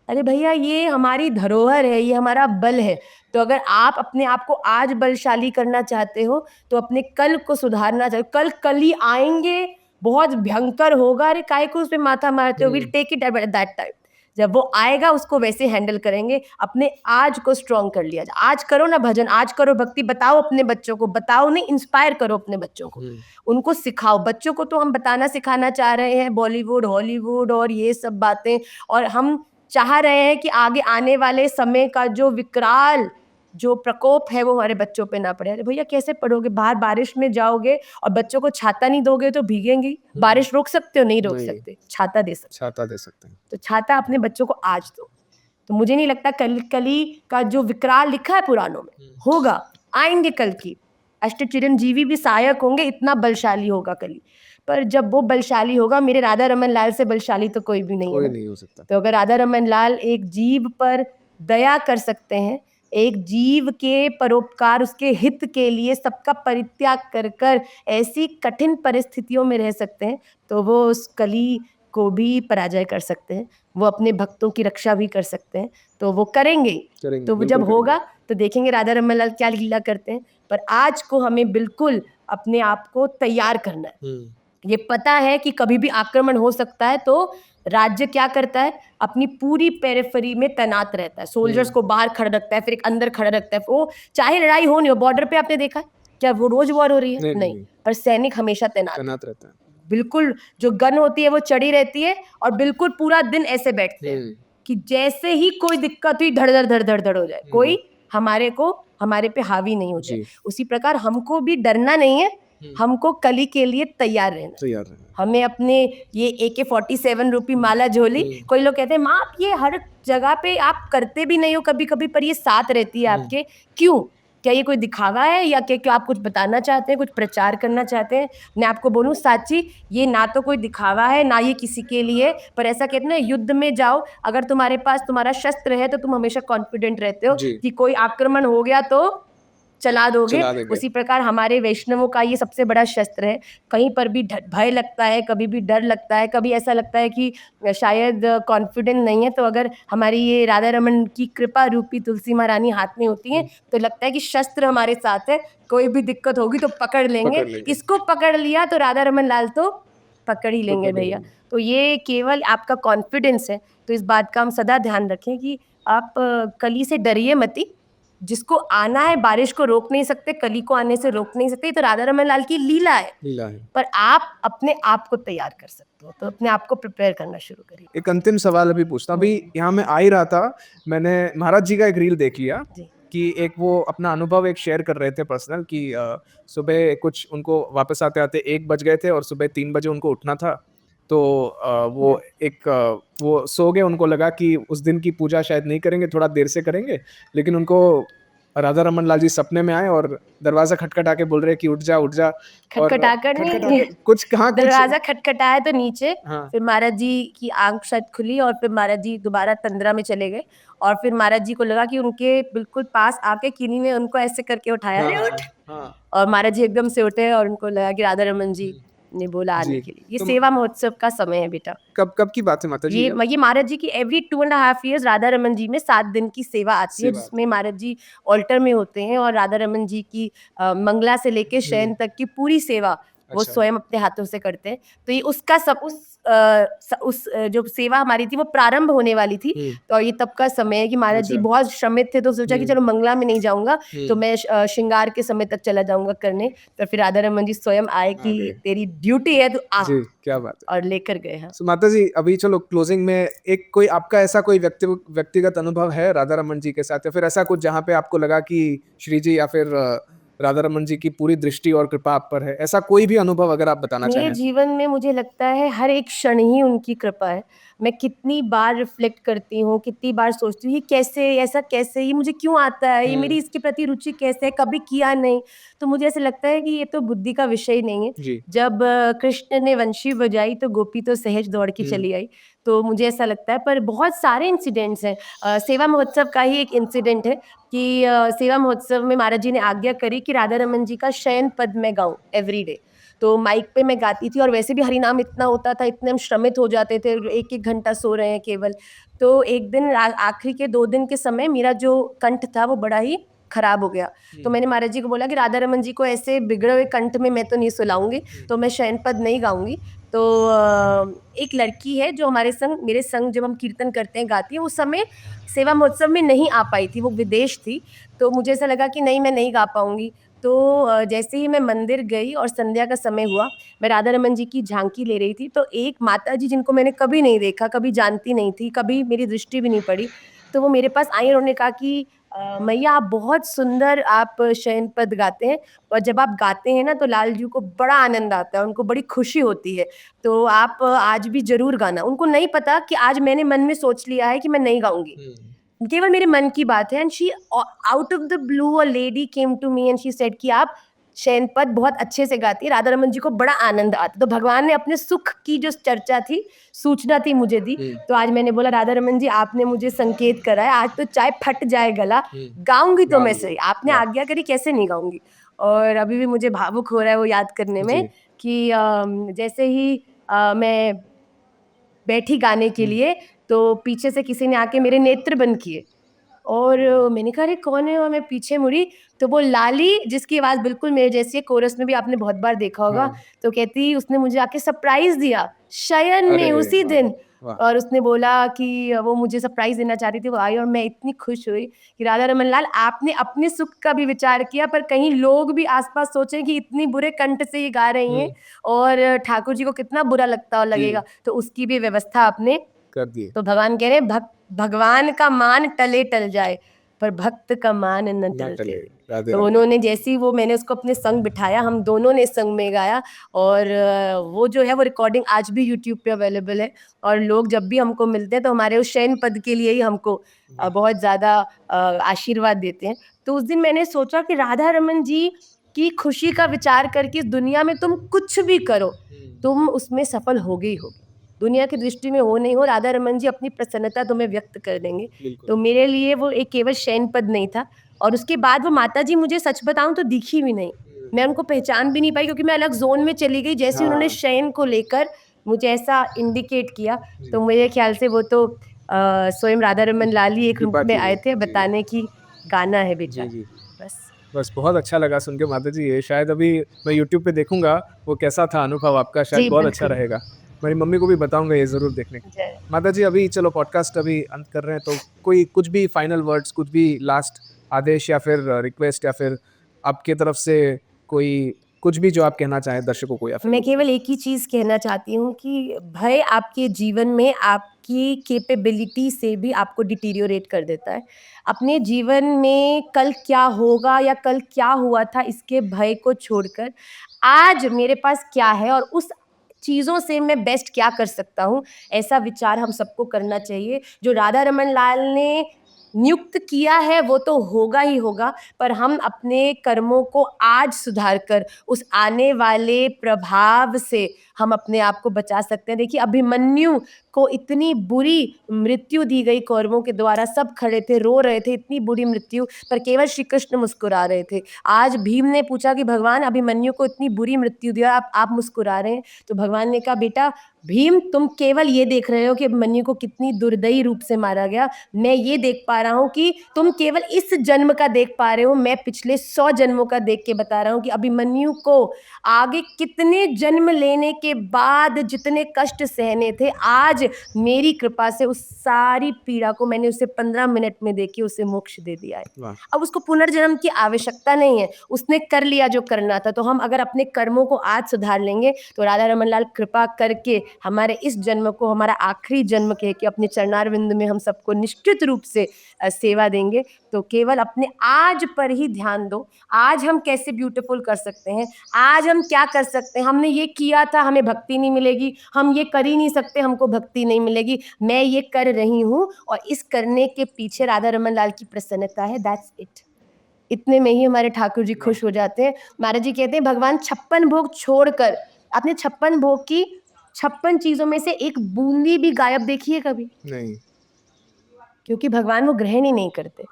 [SPEAKER 1] अरे भैया ये हमारी धरोहर है, ये हमारा बल है। तो अगर आप अपने आप को आज बलशाली करना चाहते हो तो अपने कल को सुधारना चाहते हो, कल ही आएंगे, बहुत भयंकर होगा, अरे काहे को उस पे माथा मारते हो, will take it at that time. जब वो आएगा उसको वैसे हैंडल करेंगे। अपने आज को स्ट्रॉन्ग कर लिया जाए। आज करो ना भजन, आज करो भक्ति, बताओ अपने बच्चों को, बताओ नहीं, इंस्पायर करो अपने बच्चों को, उनको सिखाओ। बच्चों को तो हम बताना सिखाना चाह रहे हैं बॉलीवुड, हॉलीवुड और ये सब बातें, और हम चाह रहे हैं कि आगे आने वाले समय का जो विकराल, जो प्रकोप है वो हमारे बच्चों पे ना पड़े। अरे भैया कैसे पढ़ोगे? बाहर बारिश में जाओगे और बच्चों को छाता नहीं दोगे तो भीगेंगी। बारिश रोक सकते हो? नहीं रोक
[SPEAKER 2] नहीं।
[SPEAKER 1] सकते। छाता दे सकते,
[SPEAKER 2] छाता दे सकते हैं।
[SPEAKER 1] तो छाता अपने बच्चों को आज दो। तो मुझे नहीं लगता कली का जो विकराल लिखा है पुराणों में होगा, आएंगे कल की अष्ट चिरंजीवी भी सहायक होंगे, इतना बलशाली होगा कली। पर जब वो बलशाली होगा, मेरे राधा रमन लाल से बलशाली तो कोई भी नहीं
[SPEAKER 2] कोई
[SPEAKER 1] है।
[SPEAKER 2] नहीं हो सकता।
[SPEAKER 1] तो अगर राधा रमन लाल एक जीव पर दया कर सकते हैं, एक जीव के परोपकार, उसके हित के लिए सबका परित्याग कर कर ऐसी कठिन परिस्थितियों में रह सकते हैं, तो वो उस कली को भी पराजय कर सकते हैं, वो अपने भक्तों की रक्षा भी कर सकते हैं। तो वो करेंगे, तो वो जब होगा तो देखेंगे राधा रमन लाल क्या लीला करते हैं। पर आज को हमें बिल्कुल अपने आप को तैयार करना है। ये पता है कि कभी भी आक्रमण हो सकता है, तो राज्य क्या करता है, अपनी पूरी पेरिफेरी में तैनात रहता है, सोल्जर्स को बाहर खड़ा रखता है, फिर एक अंदर खड़ा रखता है। वो चाहे लड़ाई हो नहीं हो, बॉर्डर पे आपने देखा है क्या वो रोज वॉर हो रही है? नहीं, पर सैनिक हमेशा तैनात
[SPEAKER 2] रहता है।
[SPEAKER 1] बिल्कुल जो गन होती है वो चढ़ी रहती है और बिल्कुल पूरा दिन ऐसे बैठते हैं कि जैसे ही कोई दिक्कत हुई धड़ हो जाए, कोई हमारे पे हावी नहीं हो जाए।
[SPEAKER 2] जी।
[SPEAKER 1] उसी प्रकार हमको भी डरना नहीं है, हमको कली के लिए तैयार रहना है।
[SPEAKER 2] तैयार रहना है।
[SPEAKER 1] हमें अपने ये AK-47 रूपी माला झोली, कोई लोग कहते हैं माँ आप ये हर जगह पे आप करते भी नहीं हो कभी कभी, पर ये साथ रहती है आपके, क्यों? क्या ये कोई दिखावा है या क्या आप कुछ बताना चाहते हैं, कुछ प्रचार करना चाहते हैं? मैं आपको बोलूं साची, ये ना तो कोई दिखावा है ना ये किसी के लिए, पर ऐसा कहते हैं ना युद्ध में जाओ, अगर तुम्हारे पास तुम्हारा शस्त्र है तो तुम हमेशा कॉन्फिडेंट रहते हो
[SPEAKER 2] जी।
[SPEAKER 1] कि कोई आक्रमण हो गया तो चला दोगे।
[SPEAKER 2] चला देंगे।
[SPEAKER 1] उसी प्रकार हमारे वैष्णवों का ये सबसे बड़ा शस्त्र है। कहीं पर भी भय लगता है, कभी भी डर लगता है, कभी ऐसा लगता है कि शायद कॉन्फिडेंट नहीं है, तो अगर हमारी ये राधा रमन की कृपा रूपी तुलसी महारानी हाथ में होती हैं तो लगता है कि शस्त्र हमारे साथ है, कोई भी दिक्कत होगी तो पकड़ लेंगे। इसको पकड़ लिया तो राधा रमन लाल तो पकड़ ही लेंगे भैया। तो ये केवल आपका कॉन्फिडेंस है, तो इस बात का हम सदा ध्यान रखें कि आप कली से डरिए मती। जिसको आना है, बारिश को रोक नहीं सकते, कली को आने से रोक नहीं सकते, तो राधा रमन लाल की लीला है। पर आप अपने आप को तैयार कर सकते हो, तो अपने आप को प्रिपेयर करना शुरू करिए।
[SPEAKER 2] एक अंतिम सवाल अभी पूछता हूँ। अभी यहाँ मैं आ ही रहा था, मैंने महाराज जी का एक रील देख लिया
[SPEAKER 1] जी।
[SPEAKER 2] कि एक वो अपना अनुभव एक शेयर कर रहे थे पर्सनल कि सुबह कुछ उनको वापस आते आते 1 बज गए थे और सुबह 3 बजे उनको उठना था। तो वो सो गए, उनको लगा कि उस दिन की पूजा शायद नहीं करेंगे, थोड़ा देर से करेंगे, लेकिन उनको राधा रमन लाल जी सपने में आए और दरवाजा खटखटा के बोल रहे कि उठ जा और
[SPEAKER 1] खटखटा कर नहीं,
[SPEAKER 2] कुछ कहा, कुछ
[SPEAKER 1] दरवाजा खटखटाया तो नीचे,
[SPEAKER 2] हाँ।
[SPEAKER 1] फिर महाराज जी की आंख शायद खुली और फिर महाराज जी दोबारा तंद्रा में चले गए और फिर महाराज जी को लगा कि उनके बिल्कुल पास आके किन्हीं ने उनको ऐसे करके उठाया, अरे उठ। और महाराज जी एकदम से उठे और उनको लगा कि राधा रमन जी ने बोला आने के लिए। ये
[SPEAKER 2] तो
[SPEAKER 1] सेवा महोत्सव का समय है बेटा।
[SPEAKER 2] कब की बात है माता जी?
[SPEAKER 1] ये महाराज जी की एवरी 2.5 years राधा रमन जी में 7 दिन की सेवा आती है, जिसमें महाराज जी ऑल्टर में होते हैं और राधा रमन जी की मंगला से लेके शयन तक की पूरी सेवा वो स्वयं अपने हाथों से करते हैं। तो ये उसका जो सेवा हमारी थी वो प्रारंभ होने वाली थी, तो ये तब का समय है कि महाराज जी बहुत श्रमित थे, तो सोचा कि चलो मंगला में नहीं जाऊंगा तो मैं श्रृंगार के समय तक चला जाऊंगा करने, तो फिर राधा रमन जी स्वयं आए कि तेरी ड्यूटी है तो आ।
[SPEAKER 2] जी, क्या बात है।
[SPEAKER 1] और लेकर गए हैं।
[SPEAKER 2] So, माता जी अभी चलो क्लोजिंग में एक कोई आपका ऐसा कोई व्यक्तिगत अनुभव है राधा रमन जी के साथ, या फिर ऐसा कुछ जहाँ पे आपको लगा कि श्री जी या फिर राधा रमन जी की पूरी दृष्टि और कृपा आप पर है, ऐसा कोई भी अनुभव अगर आप बताना चाहें?
[SPEAKER 1] मेरे जीवन में मुझे लगता है हर एक क्षण ही उनकी कृपा है। मैं कितनी बार रिफ्लेक्ट करती हूँ, कितनी बार सोचती हूँ ये कैसे, ऐसा कैसे, ये मुझे क्यों आता है, ये मेरी इसके प्रति रुचि कैसे है, कभी किया नहीं। तो मुझे ऐसा लगता है कि ये तो बुद्धि का विषय ही नहीं है।
[SPEAKER 2] जी।
[SPEAKER 1] जब कृष्ण ने वंशी बजाई तो गोपी तो सहज दौड़ के चली आई। तो मुझे ऐसा लगता है, पर बहुत सारे इंसिडेंट्स हैं। सेवा महोत्सव का ही एक इंसिडेंट है कि सेवा महोत्सव में महाराज जी ने आज्ञा करी कि राधा रमन जी का शयन पद मैं गाऊं एवरी डे। तो माइक पे मैं गाती थी और वैसे भी हरिनाम इतना होता था, इतने हम श्रमित हो जाते थे, 1-1 घंटा सो रहे हैं केवल। तो एक दिन आखिरी के 2 दिन के समय मेरा जो कंठ था वो बड़ा ही खराब हो गया। तो मैंने महाराज जी को बोला कि राधा रमन जी को ऐसे बिगड़े हुए कंठ में मैं तो नहीं सुलाऊंगी, तो मैं शयन पद नहीं गाऊंगी। तो एक लड़की है जो मेरे संग जब हम कीर्तन करते हैं, गाती है, उस समय सेवा महोत्सव में नहीं आ पाई थी, वो विदेश थी। तो मुझे ऐसा लगा कि नहीं, मैं नहीं गा पाऊंगी। तो जैसे ही मैं मंदिर गई और संध्या का समय हुआ, मैं राधा रमन जी की झांकी ले रही थी, तो एक माता जी जिनको मैंने कभी नहीं देखा, कभी जानती नहीं थी, कभी मेरी दृष्टि भी नहीं पड़ी, तो वो मेरे पास आई और उन्होंने कहा कि मैया आप बहुत सुंदर आप शयन पद गाते हैं, और जब आप गाते हैं ना तो लाल जी को बड़ा आनंद आता है, उनको बड़ी खुशी होती है, तो आप आज भी जरूर गाना। उनको नहीं पता कि आज मैंने मन में सोच लिया है कि मैं नहीं गाऊंगी, केवल मेरे मन की बात है। And she out of the blue a lady came to me and she said कि आप शयन पद बहुत अच्छे से गाती है, राधा रमन जी को बड़ा आनंद आता। तो भगवान ने अपने सुख की जो चर्चा थी, सूचना थी, मुझे दी। तो आज मैंने बोला राधा रमन जी आपने मुझे संकेत करा है, आज तो चाहे फट जाए गला, गाऊंगी तो मैं सही, आपने आज्ञा करी, कैसे नहीं गाऊंगी। और अभी भी मुझे भावुक हो रहा है वो याद करने में कि जैसे ही मैं बैठी गाने के लिए, तो पीछे से किसी ने आके मेरे नेत्र बंद किए और मैंने कहा अरे कौन है, और मैं पीछे मुड़ी तो वो लाली, जिसकी आवाज़ बिल्कुल मेरे जैसी है, कोरस में भी आपने बहुत बार देखा होगा। तो कहती उसने मुझे आके सरप्राइज दिया शयन में उसी दिन।
[SPEAKER 2] वाह!
[SPEAKER 1] और उसने बोला कि वो मुझे सरप्राइज़ देना चाह रही थी, वो आई और मैं इतनी खुश हुई कि राधा रमन लाल आपने अपने सुख का भी विचार किया, पर कहीं लोग भी आस-पास सोचें कि इतनी बुरे कंठ से ये गा रही हैं और ठाकुर जी को कितना बुरा लगता और लगेगा, तो उसकी भी व्यवस्था आपने
[SPEAKER 2] कर दिए।
[SPEAKER 1] तो भगवान कह रहे हैं भगवान का मान टले टल जाए पर भक्त का मान न
[SPEAKER 2] ना
[SPEAKER 1] टलते।
[SPEAKER 2] टले। राधे
[SPEAKER 1] तो
[SPEAKER 2] राधे।
[SPEAKER 1] उन्होंने जैसे ही वो मैंने उसको अपने संग बिठाया, हम दोनों ने संग में गाया और वो जो है वो रिकॉर्डिंग आज भी यूट्यूब पे अवेलेबल है और लोग जब भी हमको मिलते हैं तो हमारे उस शयन पद के लिए ही हमको बहुत ज़्यादा आशीर्वाद देते हैं। तो उस दिन मैंने सोचा कि राधा रमन जी की खुशी का विचार करके इस दुनिया में तुम कुछ भी करो, तुम उसमें सफल होगे ही होगे। दुनिया की दृष्टि में हो नहीं हो, राधा रमन जी अपनी प्रसन्नता तुम्हें व्यक्त कर देंगे।
[SPEAKER 2] बिल्कुल।
[SPEAKER 1] तो मेरे लिए वो एक केवल शयन पद नहीं था और उसके बाद वो माताजी मुझे सच बताऊँ तो दिखी भी नहीं। मैं उनको पहचान भी नहीं पाई क्योंकि मैं अलग ज़ोन में चली गई। जैसे ही उन्होंने
[SPEAKER 2] हाँ।
[SPEAKER 1] शयन को लेकर मुझे ऐसा इंडिकेट किया, तो मेरे ख़्याल से वो तो स्वयं राधा रमन लाल ही एक रूप
[SPEAKER 2] कृपा
[SPEAKER 1] में
[SPEAKER 2] की
[SPEAKER 1] आए
[SPEAKER 2] है।
[SPEAKER 1] थे
[SPEAKER 2] जी।
[SPEAKER 1] बताने कि गाना है बेटा।
[SPEAKER 2] जी, जी।
[SPEAKER 1] बस।
[SPEAKER 2] बस बहुत अच्छा लगा सुन के माताजी ये शायद अभी मैं यूट्यूब पे देखूँगा वो कैसा था अनुभव आपका शायद
[SPEAKER 1] जी,
[SPEAKER 2] बहुत अच्छा
[SPEAKER 1] बिल्कुल।
[SPEAKER 2] रहेगा। मेरी मम्मी को भी बताऊँगा ये ज़रूर देखने के लिए।
[SPEAKER 1] जय।
[SPEAKER 2] माताजी अभी चलो पॉडकास्ट अभी अंत कर रहे हैं तो कोई कुछ भी फाइनल वर्ड्स कुछ भी लास्ट आदेश या फिर रिक्वेस्ट या फिर आपकी तरफ से कोई कुछ भी जो आप कहना चाहें दर्शकों को या फिर
[SPEAKER 1] मैं
[SPEAKER 2] लोगों को?
[SPEAKER 1] केवल एक ही चीज़ कहना चाहती हूँ कि भय आपके जीवन में आपकी कैपेबिलिटी से भी आपको डिटीरियोरेट कर देता है। अपने जीवन में कल क्या होगा या कल क्या हुआ था इसके भय को छोड़कर आज मेरे पास क्या है और उस चीज़ों से मैं बेस्ट क्या कर सकता हूँ, ऐसा विचार हम सबको करना चाहिए। जो राधा रमन लाल ने नियुक्त किया है वो तो होगा ही होगा, पर हम अपने कर्मों को आज सुधार कर उस आने वाले प्रभाव से हम अपने आप को बचा सकते हैं। देखिए अभिमन्यु को इतनी बुरी मृत्यु दी गई कौरवों के द्वारा, सब खड़े थे, रो रहे थे, इतनी बुरी मृत्यु, पर केवल श्री कृष्ण मुस्कुरा रहे थे। आज भीम ने पूछा कि भगवान अभिमन्यु को इतनी बुरी मृत्यु दिया, आप मुस्कुरा रहे हैं? तो भगवान ने कहा बेटा भीम तुम केवल ये देख रहे हो कि अभिमन्यु को कितनी दुर्दयी रूप से मारा गया, मैं ये देख पा रहा हूँ कि तुम केवल इस जन्म का देख पा रहे हो, मैं पिछले 100 जन्मों का देख के बता रहा हूँ कि अभिमन्यु को आगे कितने जन्म लेने के बाद जितने कष्ट सहने थे, आज मेरी कृपा से उस सारी पीड़ा को मैंने उसे 15 मिनट में देख के उसे मोक्ष दे दिया है।
[SPEAKER 2] वाह!
[SPEAKER 1] अब उसको पुनर्जन्म की आवश्यकता नहीं है, उसने कर लिया जो करना था। तो हम अगर अपने कर्मों को आज सुधार लेंगे तो राधा रमन लाल कृपा करके हमारे इस जन्म को हमारा आखिरी जन्म कह के अपने चरणारविंद में हम सबको निश्चित रूप से सेवा देंगे। तो केवल अपने आज पर ही ध्यान दो, आज हम कैसे ब्यूटीफुल कर सकते हैं, आज हम क्या कर सकते हैं, हमने ये किया था हमें भक्ति नहीं मिलेगी, हम ये कर ही नहीं सकते हमको भक्ति नहीं मिलेगी, मैं ये कर रही हूँ और इस करने के पीछे राधा रमन लाल की प्रसन्नता है, दैट्स इट। इतने में ही हमारे ठाकुर जी खुश हो जाते हैं। महाराज जी कहते हैं भगवान 56 भोग छोड़कर, आपने 56 भोग की 56 चीज़ों में से एक बूंदी भी गायब देखी है कभी?
[SPEAKER 2] नहीं।
[SPEAKER 1] क्योंकि भगवान वो ग्रहण ही नहीं करते।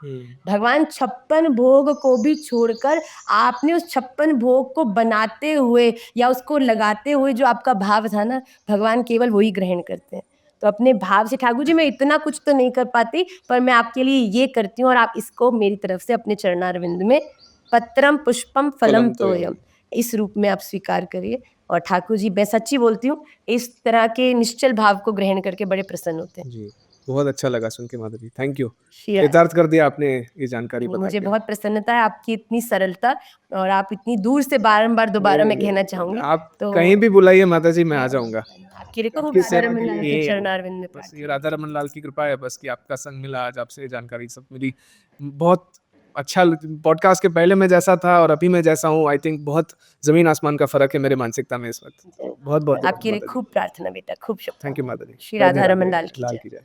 [SPEAKER 1] भगवान 56 भोग को भी छोड़कर आपने उस 56 भोग को बनाते हुए या उसको लगाते हुए जो आपका भाव था ना, भगवान केवल वही ग्रहण करते हैं। तो अपने भाव से ठाकुर जी मैं इतना कुछ तो नहीं कर पाती, पर मैं आपके लिए ये करती हूँ और आप इसको मेरी तरफ से अपने चरणारविंद में पत्रम पुष्पम फलम तोयम इस रूप में आप स्वीकार करिए। और ठाकुर जी मैं सच्ची बोलती हूँ, इस तरह के निश्चल भाव को ग्रहण करके बड़े प्रसन्न होते हैं।
[SPEAKER 2] जी, बहुत अच्छा लगा सुन के माधुरी, थैंक यू।
[SPEAKER 1] श्री
[SPEAKER 2] कृतार्थ कर दिया आपने ये जानकारी बता
[SPEAKER 1] मुझे
[SPEAKER 2] के।
[SPEAKER 1] बहुत प्रसन्नता है आपकी इतनी सरलता और आप इतनी दूर से बारंबार दोबारा मैं कहना चाहूँगी।
[SPEAKER 2] आप
[SPEAKER 1] तो
[SPEAKER 2] कहीं भी बुलाइए माताजी मैं आ जाऊँगा।
[SPEAKER 1] आपकी कृपा
[SPEAKER 2] आपकी
[SPEAKER 1] राधा
[SPEAKER 2] सेवा
[SPEAKER 1] रमन
[SPEAKER 2] के
[SPEAKER 1] लाल
[SPEAKER 2] लिए
[SPEAKER 1] के
[SPEAKER 2] ये
[SPEAKER 1] चरणारविंद में
[SPEAKER 2] बस
[SPEAKER 1] प्रार्थना।
[SPEAKER 2] ये राधा रमन लाल की कृपा है बस कि आपका संग मिला आज आपसे जानकारी सब मिली। बहुत अच्छा पॉडकास्ट के पहले मैं जैसा था और अभी मैं जैसा हूँ आई थिंक बहुत ज़मीन आसमान का फ़र्क है मेरे मानसिकता में इस वक़्त। बहुत-बहुत
[SPEAKER 1] आपके लिए
[SPEAKER 2] माताजी।
[SPEAKER 1] खूब प्रार्थना बेटा, खूब
[SPEAKER 2] थैंक यू
[SPEAKER 1] शुभकामनाएँ।
[SPEAKER 2] माताजी।
[SPEAKER 1] श्री
[SPEAKER 2] राधे
[SPEAKER 1] राधा
[SPEAKER 2] राधे,
[SPEAKER 1] रमन लाल की
[SPEAKER 2] लाल
[SPEAKER 1] जय।
[SPEAKER 2] की जय।